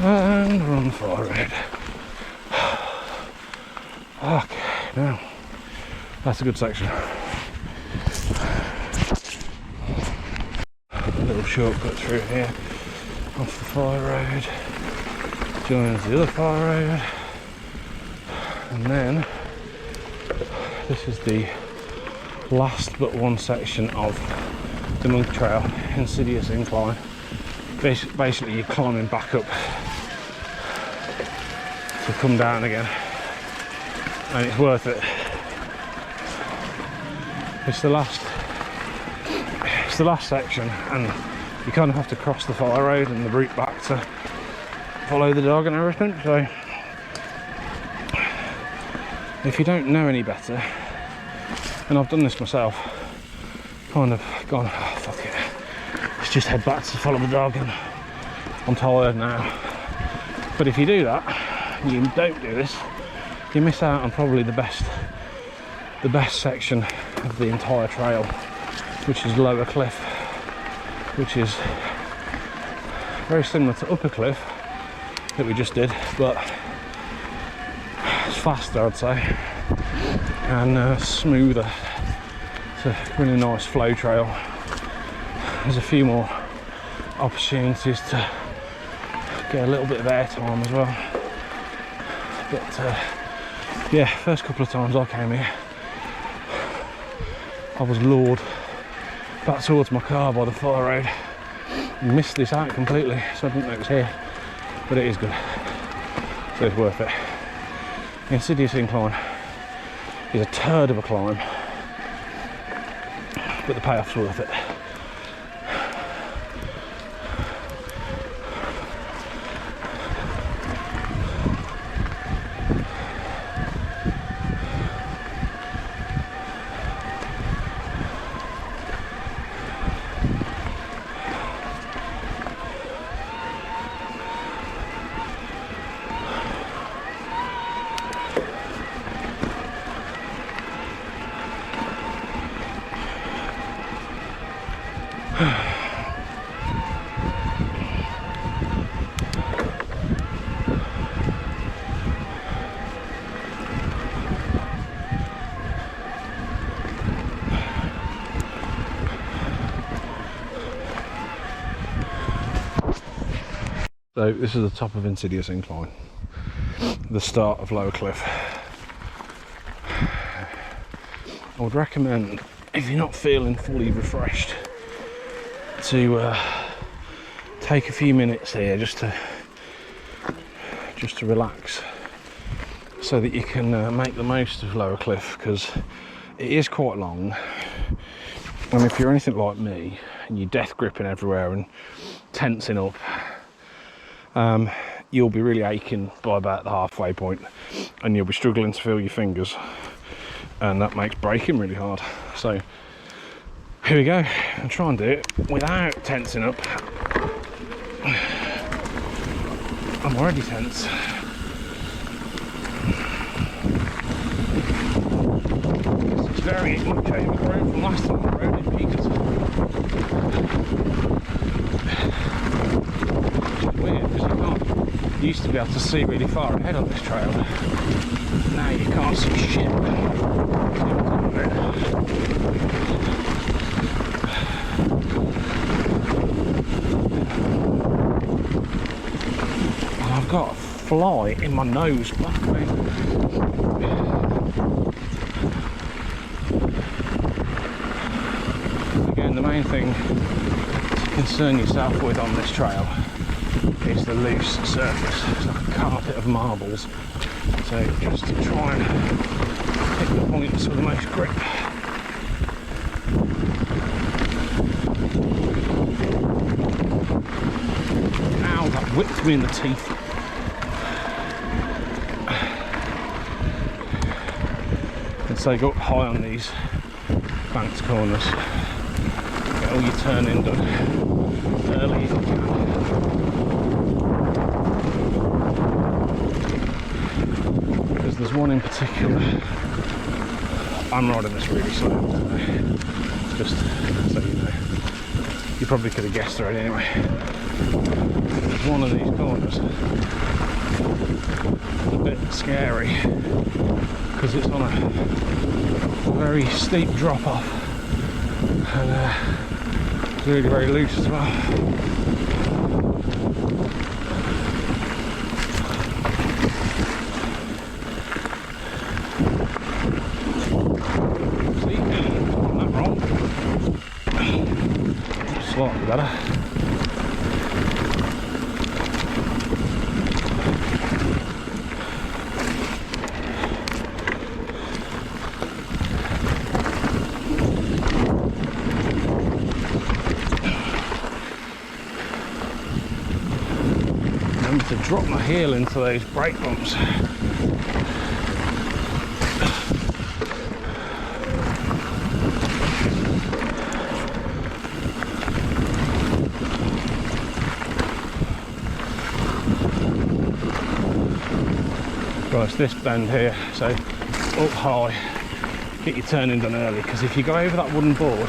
And we're on the far road. Okay, now that's a good section. A little shortcut through here off the far road, joins the other far road, and then this is the last but one section of the Monk Trail, Insidious Incline. Basically you're climbing back up to come down again, and it's worth it. It's the last section, and you kind of have to cross the fire road and the route back to follow the dog and everything. So if you don't know any better, and I've done this myself, kind of gone, oh, fuck it, let's just head back to follow the dog, and I'm tired now. But if you do that, you don't do this, you miss out on probably the best section of the entire trail, which is Lower Cliff, which is very similar to Upper Cliff that we just did, but it's faster, I'd say, and smoother. It's a really nice flow trail. There's a few more opportunities to get a little bit of air time as well, but yeah, first couple of times I came here I was lured back towards my car by the fire road. Missed this out completely, so I didn't know it was here, but it is good, so it's worth it. The Insidious Incline is a turd of a climb, but the payoff's worth it. So this is the top of Insidious Incline, the start of Lower Cliff. I would recommend, if you're not feeling fully refreshed, to take a few minutes here just to relax, so that you can make the most of Lower Cliff, because it is quite long. And if you're anything like me and you're death gripping everywhere and tensing up, you'll be really aching by about the halfway point, and you'll be struggling to feel your fingers, and that makes braking really hard. So here we go, I'll try and do it without tensing up. I'm already tense. It's very much overgrown from last time I rode in Peterson. Weird, because you used to be able to see really far ahead on this trail. Now you can't see shit. I've got a fly in my nose. Again, the main thing to concern yourself with on this trail is the loose surface. It's like a carpet of marbles, so just to try and hit the points with the most grip. Ow, that whipped me in the teeth. And so go up high on these banked corners, get all your turning done. early if you can. Because there's one in particular. I'm riding this really slow today, just so you know. You probably could have guessed already anyway. There's one of these corners a bit scary because it's on a very steep drop off and it's really very loose as well. Slightly better. Remember to drop my heel into those brake bumps. Right, it's this bend here, so up high, get your turning done early, because if you go over that wooden board,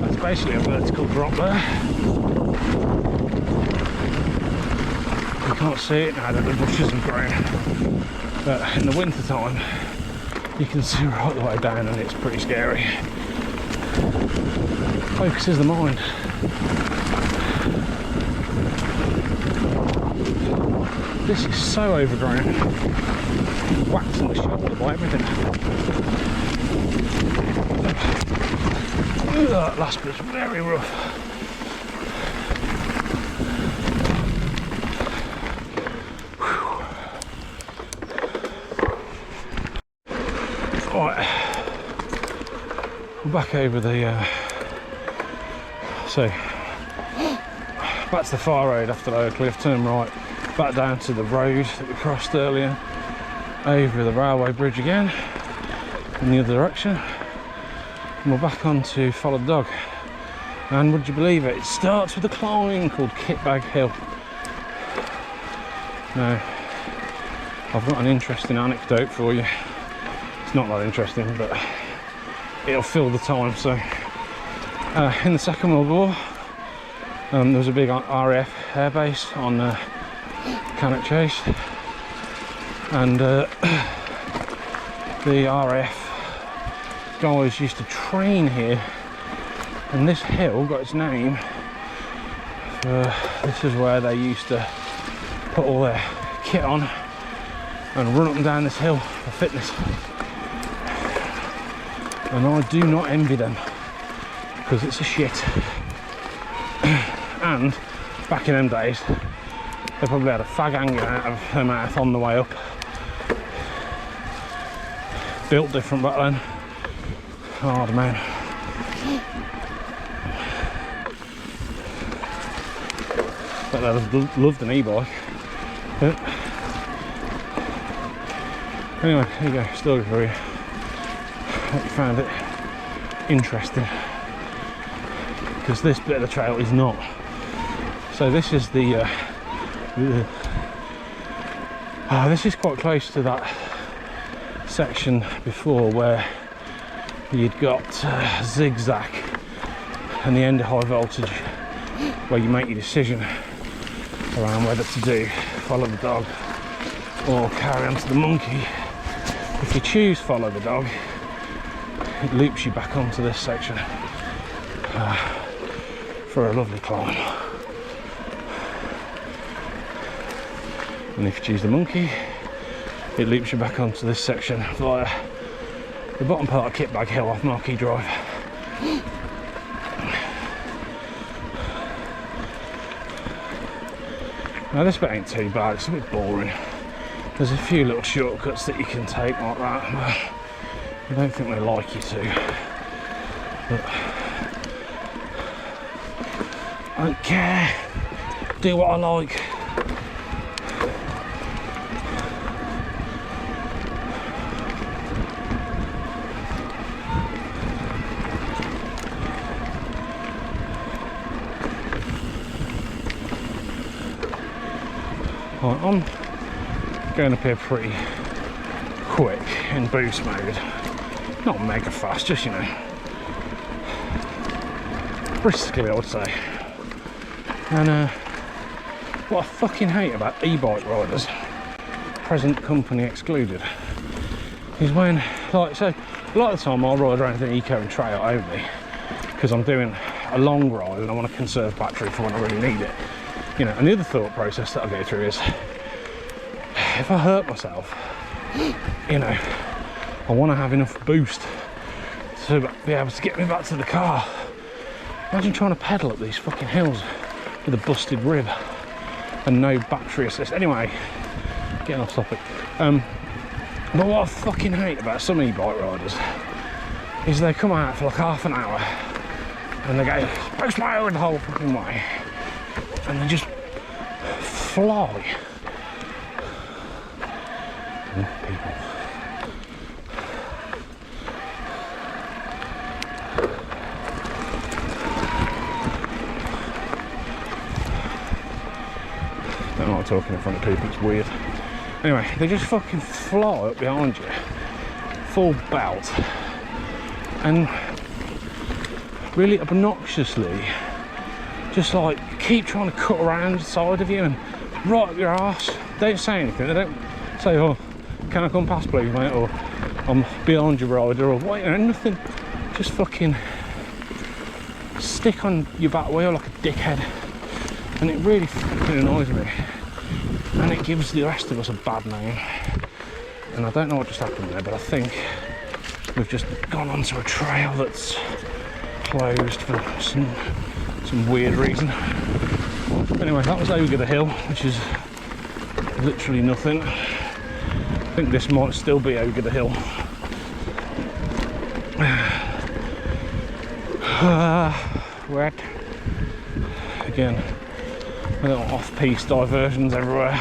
that's basically a vertical drop there. You can't see it now that the bushes have grown, but in the winter time you can see right the way down and it's pretty scary. Focuses the mind. This is so overgrown. Whacked in the shoulder by everything. That last bit's very rough. Right, we're back over the so back to the far road after the cliff, turn right, back down to the road that we crossed earlier, over the railway bridge again in the other direction, and we're back on to follow the dog. And would you believe it, it starts with a climb called Kitbag Hill. Now I've got an interesting anecdote for you. It's not that interesting, but it'll fill the time. So in the Second World War there was a big RAF airbase on Cannock Chase, and the RAF guys used to train here, and this hill got its name for, this is where they used to put all their kit on and run up and down this hill for fitness. And I do not envy them, because it's a shit. And back in them days they probably had a fag hanging out of her mouth on the way up. Built different back then. Hard man. But they loved an e-bike. But anyway, here you go, story for you. Hope you found it interesting, because this bit of the trail is not. So this is the this is quite close to that section before where you'd got zigzag and the end of high voltage, where you make your decision around whether to do follow the dog or carry on to the monkey. If you choose follow the dog, it loops you back onto this section for a lovely climb. And if you choose the monkey, it loops you back onto this section via the bottom part of Kitbag Hill off Marquee Drive. Now this bit ain't too bad, it's a bit boring. There's a few little shortcuts that you can take like that, but I don't think they like you to. But I don't care, do what I like. I'm going up here pretty quick in boost mode. Not mega fast, just, you know, briskly, I would say. And what I fucking hate about e-bike riders, present company excluded, is when, like, so a lot of the time I'll ride around the eco and trail only because I'm doing a long ride and I want to conserve battery for when I really need it, you know. And the other thought process that I go through is, if I hurt myself, you know, I want to have enough boost to be able to get me back to the car. Imagine trying to pedal up these fucking hills with a busted rib and no battery assist. Anyway, getting off topic. But what I fucking hate about some e-bike riders is they come out for like half an hour and they go boost mode the whole fucking way and they just fly. People. Don't like talking in front of people, it's weird. Anyway, they just fucking fly up behind you, full belt, and really obnoxiously just like keep trying to cut around the side of you and right up your arse. Don't say anything, they don't say, oh, can I come past please mate, or I'm behind your rider, or what, you know, nothing. Just fucking stick on your back wheel like a dickhead, and it really fucking annoys me. And it gives the rest of us a bad name. And I don't know what just happened there, but I think we've just gone onto a trail that's closed for some weird reason. Anyway, that was over the hill, which is literally nothing. I think this might still be over the hill. Wet. Again, little off-piste diversions everywhere.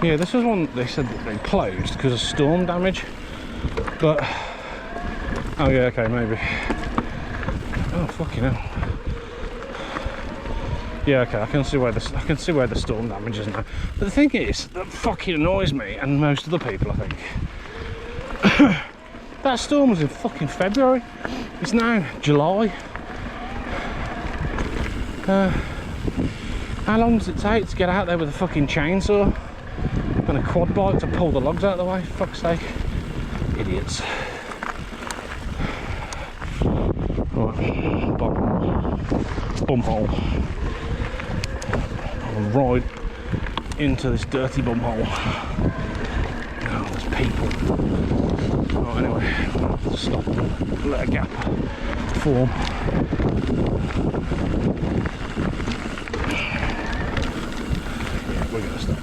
Yeah, this was one they said that they closed because of storm damage, but oh yeah, okay, maybe. Oh fucking hell. Yeah, okay, I can see where the storm damage is now. But the thing is, that fucking annoys me and most other people, I think. That storm was in fucking February. It's now July. How long does it take to get out there with a fucking chainsaw and a quad bike to pull the logs out of the way? For fuck's sake. Idiots. Right, bum hole. I'll ride into this dirty bum hole. Oh, there's people. Right, anyway, stop and let a gap form. Yeah, we're gonna stop.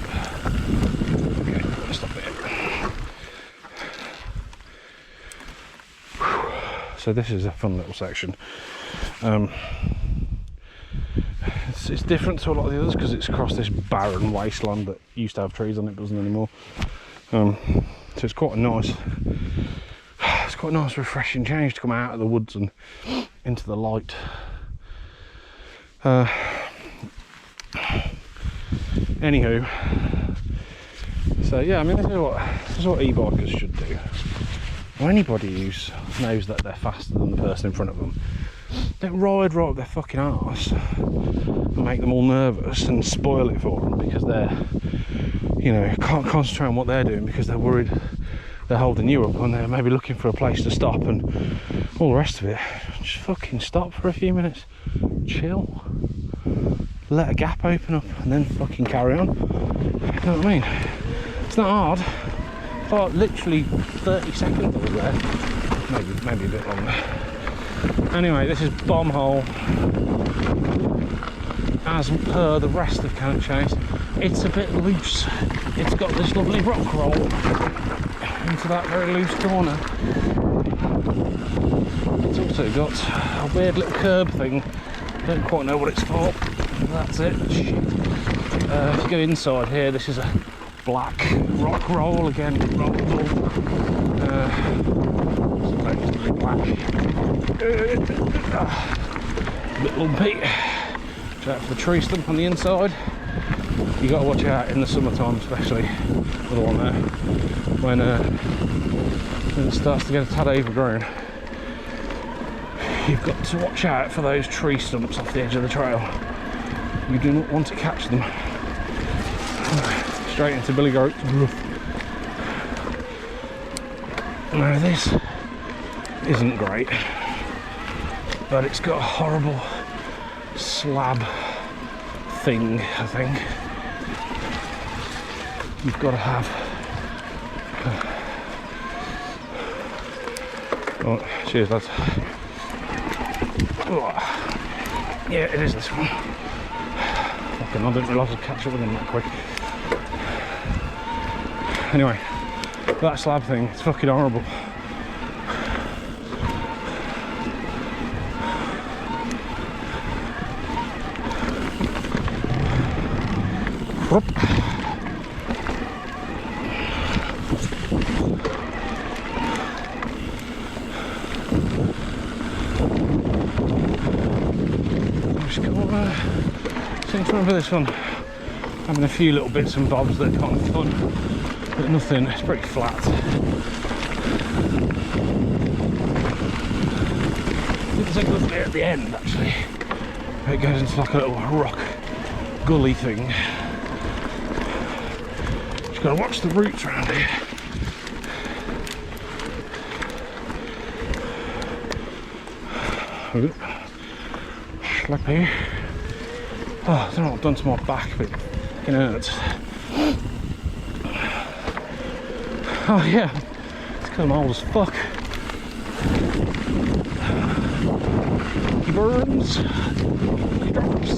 Okay, we're gonna stop here. So this is a fun little section. It's different to a lot of the others because it's across this barren wasteland that used to have trees on it, doesn't anymore. So it's quite a nice, refreshing change to come out of the woods and into the light. Anywho, so yeah, I mean, this is what e-bikers should do. Or anybody who knows that they're faster than the person in front of them, don't ride right up their fucking arse and make them all nervous and spoil it for them because they're, you know, can't concentrate on what they're doing because they're worried they're holding you up and they're maybe looking for a place to stop and all the rest of it. Just fucking stop for a few minutes, chill, let a gap open up and then fucking carry on. You know what I mean? It's not hard. It's like literally 30 seconds over there, maybe a bit longer. Anyway, this is Bomb Hole. As per the rest of Cannock Chase, it's a bit loose. It's got this lovely rock roll into that very loose corner. It's also got a weird little curb thing. Don't quite know what it's for. That's it. If you go inside here, this is a black rock roll again, rolled supposedly black. A bit lumpy. Watch out for the tree stump on the inside. You got to watch out in the summertime, especially with the one there, when it starts to get a tad overgrown. You've got to watch out for those tree stumps off the edge of the trail. You do not want to catch them. Straight into billy goat. Now this isn't great, but it's got a horrible slab thing, I think. You've got to have oh, cheers lads. Oh, yeah, it is this one. Fucking, I didn't realise I'd catch up with them that quick. Anyway, that slab thing, it's fucking horrible. Whoop. Seem to remember this one having a few little bits and bobs that are kind of fun, but nothing. It's pretty flat. I think there's a good bit at the end actually, where it goes into like a little rock gully thing. Just gotta watch the roots around here. Slippy. Oh, I don't know what I've done to my back, but it fucking hurts. Oh yeah, it's because I'm old as fuck. He burns. He drops.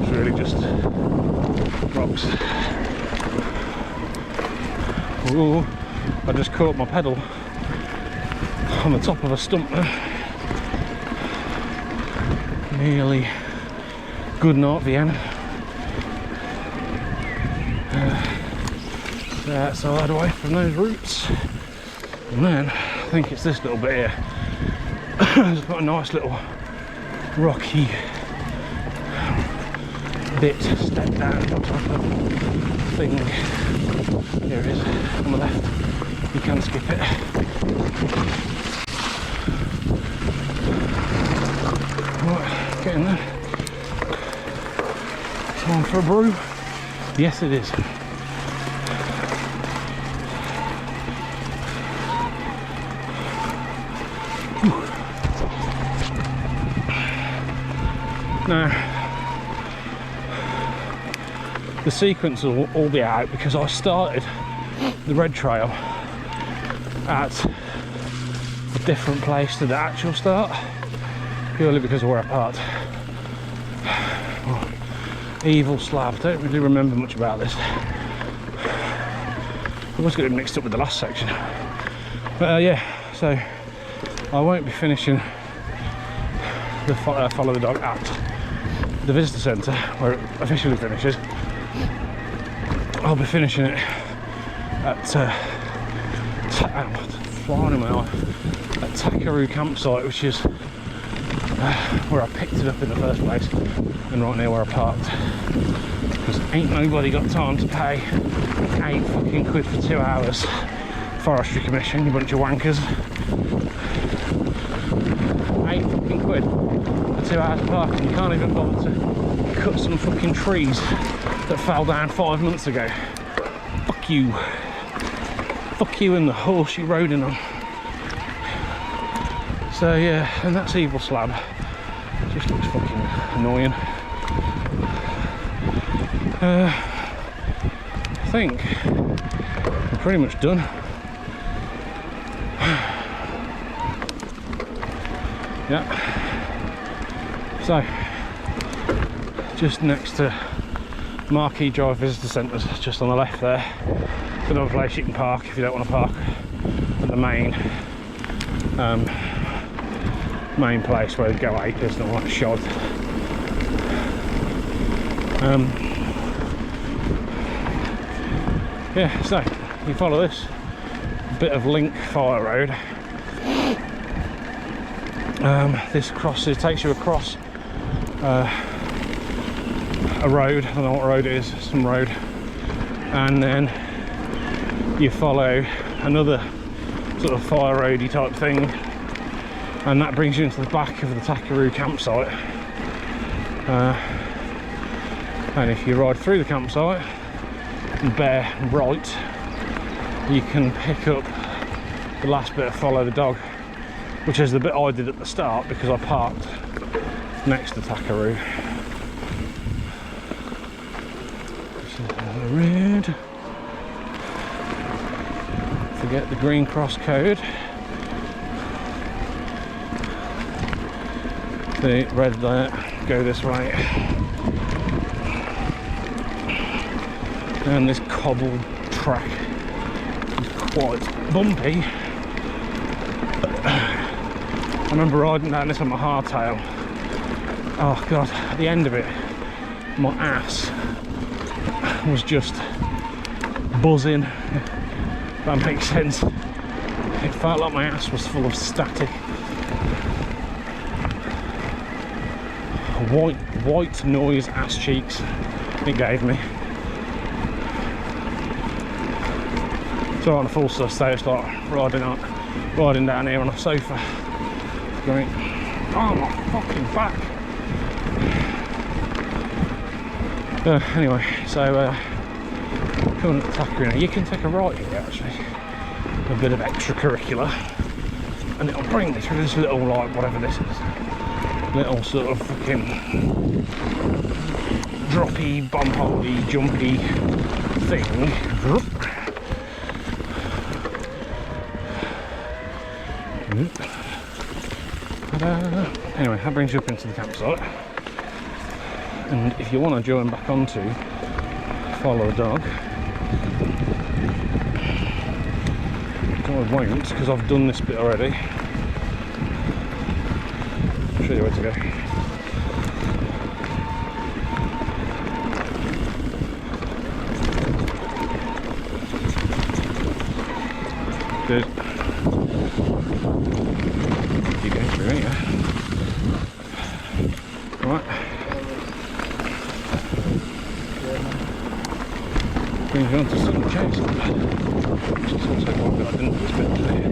It's really just drops. Oh, I just caught my pedal on the top of a stump there. Nearly good night, Vienna. So I'll head away from those roots, and then I think it's this little bit here. It's got a nice little rocky bit step down type of thing. Here it is on the left. You can skip it. Right, get in there. Time for a brew? Yes, it is. Now, the sequence will all be out because I started the red trail at a different place to the actual start, purely because of where I parked. Oh, evil slab, don't really remember much about this. I was getting mixed up with the last section. But yeah, so I won't be finishing the follow the dog at the visitor centre where it officially finishes. I'll be finishing it at flying in my eye, at Takaroo campsite, which is where I picked it up in the first place, and right near where I parked. Because ain't nobody got time to pay £8 fucking for 2 hours forestry commission, you bunch of wankers. £8 fucking for 2 hours parking. You can't even bother to cut some fucking trees that fell down 5 months ago. Fuck you. Fuck you and the horse you rode in on. So yeah, and that's evil slab. Just looks fucking annoying. I think I'm pretty much done. Yeah. So, just next to Marquee Drive Visitor Centre, just on the left there. It's another place you can park if you don't want to park at the main place where they go acres and all that shod. yeah, so you follow this bit of link fire road. This crosses, takes you across a road. I don't know what road it is, some road, and then you follow another sort of fire roady type thing, and that brings you into the back of the Takaroo campsite. And if you ride through the campsite and bear right, you can pick up the last bit of follow the dog, which is the bit I did at the start because I parked next to Takaroo. This is the road. Forget the green cross code. The red there, go this way. And this cobbled track is quite bumpy. I remember riding down this on my hardtail. Oh god, at the end of it, my ass was just buzzing. If that makes sense. It felt like my ass was full of static. White noise ass cheeks it gave me. So on a full state, I start riding down here on a sofa, going, oh my fucking back. Anyway, so coming to Takaroo, you can take a right here actually, a bit of extracurricular, and it'll bring me through this little, like, whatever this is, little sort of fucking droppy, bump-holdy, jumpy thing. Anyway, that brings you up into the campsite, and if you want to join back onto follow the dog, I won't because I've done this bit already. I'll show you where to go. Good. Keep going through, ain't you? Right. Brings you on to Cannock Chase, which is also quite good. I didn't do this bit today.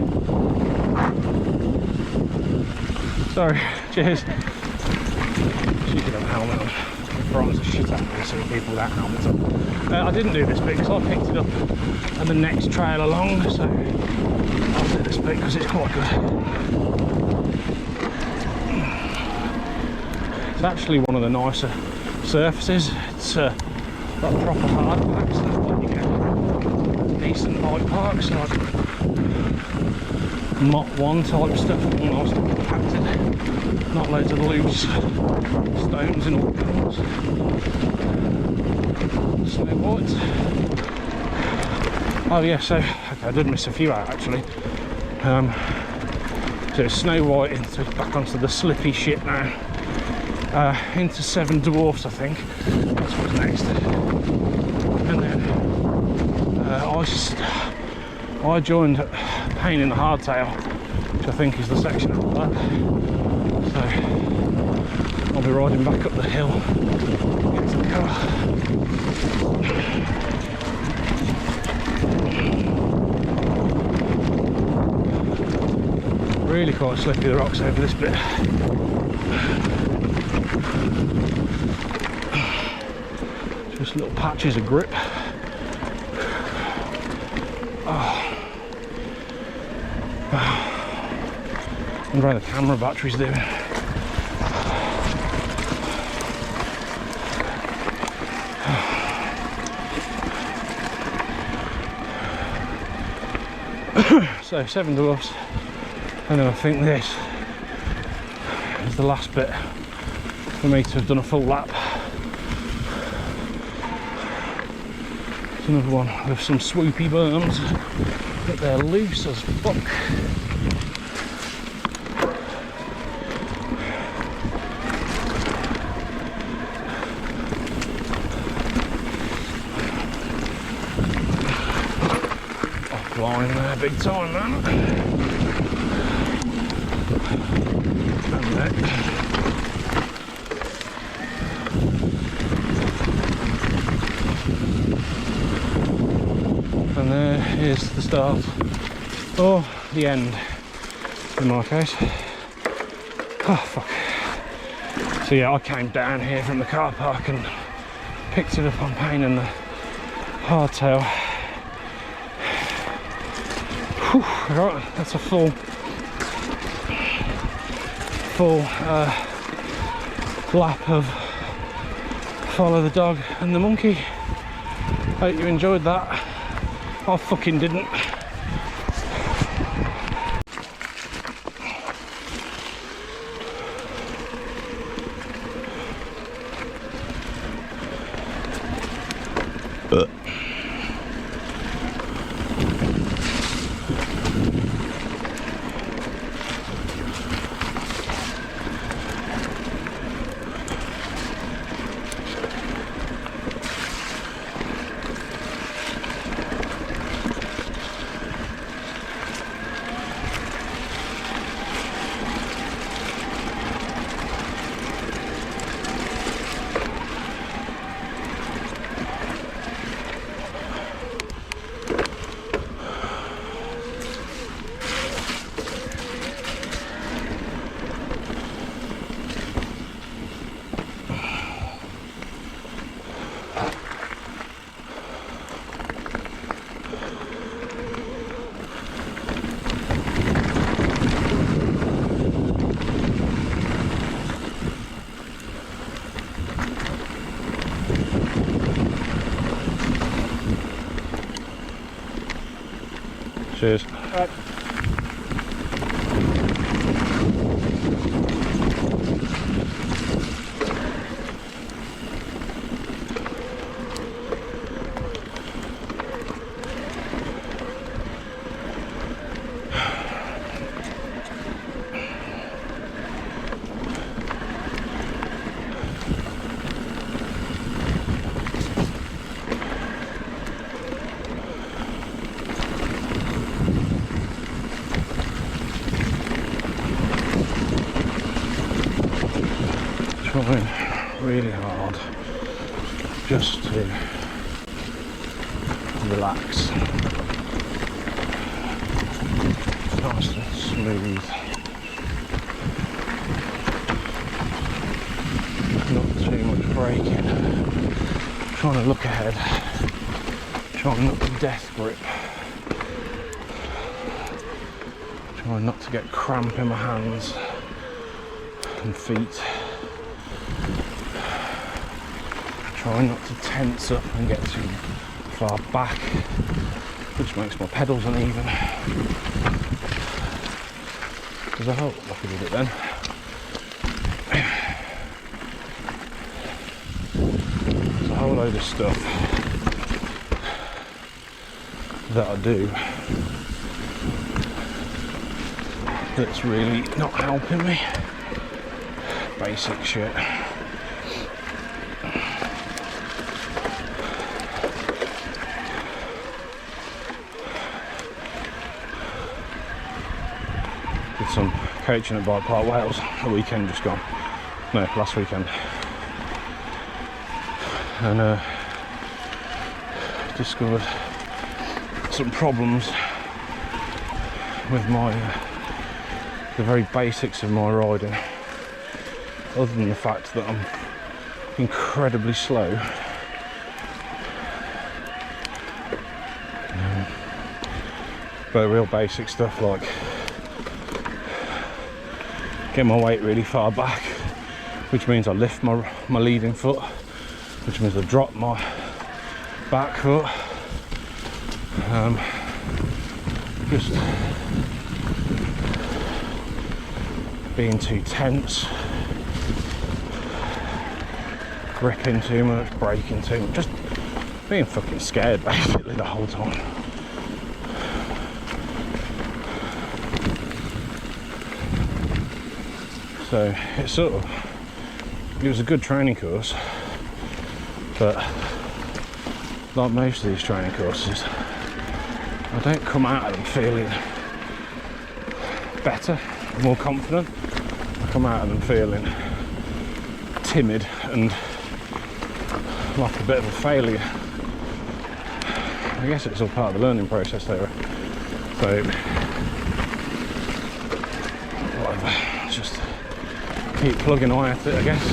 Sorry, cheers. She could have a helmet on. Frightened the shit out of me, so people without helmets on. I didn't do this bit because I picked it up at the next trail along, so I'll do this bit because it's quite good. It's actually one of the nicer surfaces. It's like proper hard pack stuff, but you get decent bike parks, like Mott 1 type stuff, all nice and compacted, not loads of loose stones and all kinds. Snow white. Oh yeah, so okay, I did miss a few out actually. So Snow White into back onto the slippy shit now. Into Seven Dwarfs, I think. That's what's next. And then I joined Pain in the Hardtail, which I think is the section after that. So I'll be riding back up the hill, get to the car. Really quite slippy, the rocks over this bit. Just little patches of grip. I wonder how the camera battery's doing. So Seven Dwarfs, and then I think this is the last bit for me to have done a full lap. It's another one with some swoopy berms, but they're loose as fuck. line there, big time, man. And next. And there is the start, or the end, in my case. Oh, fuck. So yeah, I came down here from the car park and picked it up on pain in the hardtail. Whew, right, that's a full lap of follow the dog and the monkey. Hope you enjoyed that. I fucking didn't. Cheers. Right. Trying really hard just to relax. It's nice and smooth, not too much braking. Trying to look ahead, trying not to death grip, trying not to get cramp in my hands and feet. Try not to tense up and get too far back, which makes my pedals uneven. Because I hope I did it then. There's a whole load of stuff that I do that's really not helping me. Basic shit. Some coaching at Bike Park Wales the weekend just gone, no, last weekend, and discovered some problems with my the very basics of my riding, other than the fact that I'm incredibly slow. But real basic stuff like get my weight really far back, which means I lift my leading foot, which means I drop my back foot. Just being too tense, gripping too much, braking too much, just being fucking scared basically the whole time. So it was a good training course, but like most of these training courses, I don't come out of them feeling better, more confident. I come out of them feeling timid and like a bit of a failure. I guess it's all part of the learning process there. So whatever, just keep plugging away at it, I guess.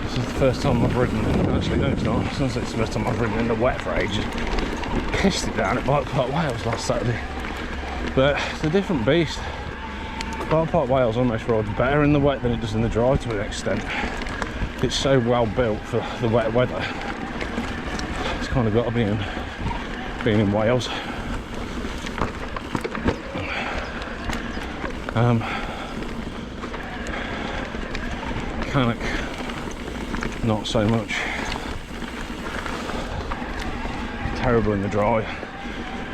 This is the first time I've ridden, actually no it's not, since it's the first time I've ridden in the wet for ages. Pissed it down at Bike Park Wales last Saturday, but it's a different beast. Bike Park Wales almost rides better in the wet than it does in the dry to an extent. It's so well built for the wet weather. It's kind of got to be in being in Wales. Cannock, not so much. Terrible in the dry,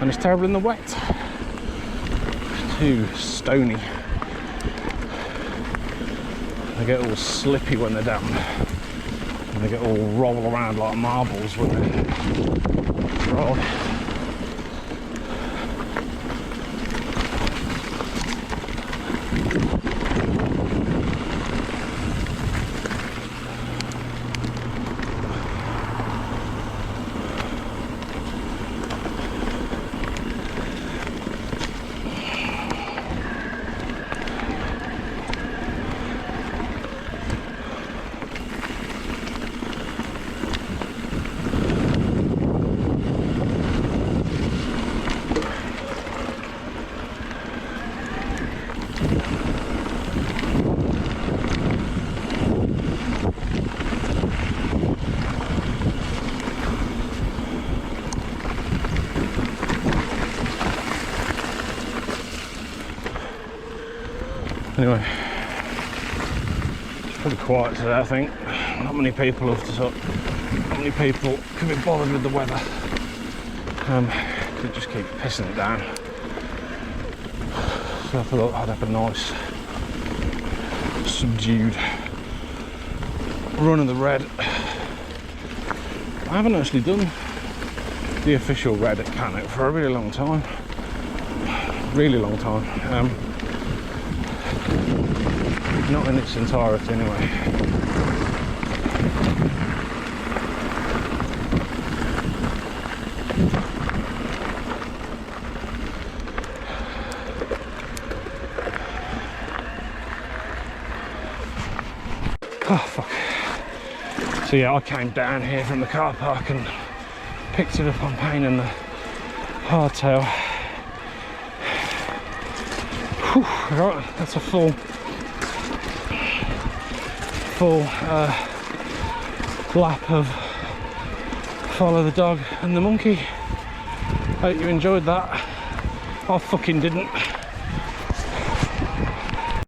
and it's terrible in the wet. It's too stony. They get all slippy when they're damp, and they get all roll around like marbles when they're dry. Anyway, it's pretty quiet today, I think. Not many people not many people can be bothered with the weather. Could just keep pissing it down. So I thought I'd have a nice, subdued run of the red. I haven't actually done the official red at Cannock for a really long time. Really long time. Not in its entirety anyway. Oh fuck. So yeah, I came down here from the car park and picked it up on Payne and the hardtail. Whew, right, that's a full lap of Follow the Dog and the Monkey. Hope you enjoyed that. I fucking didn't.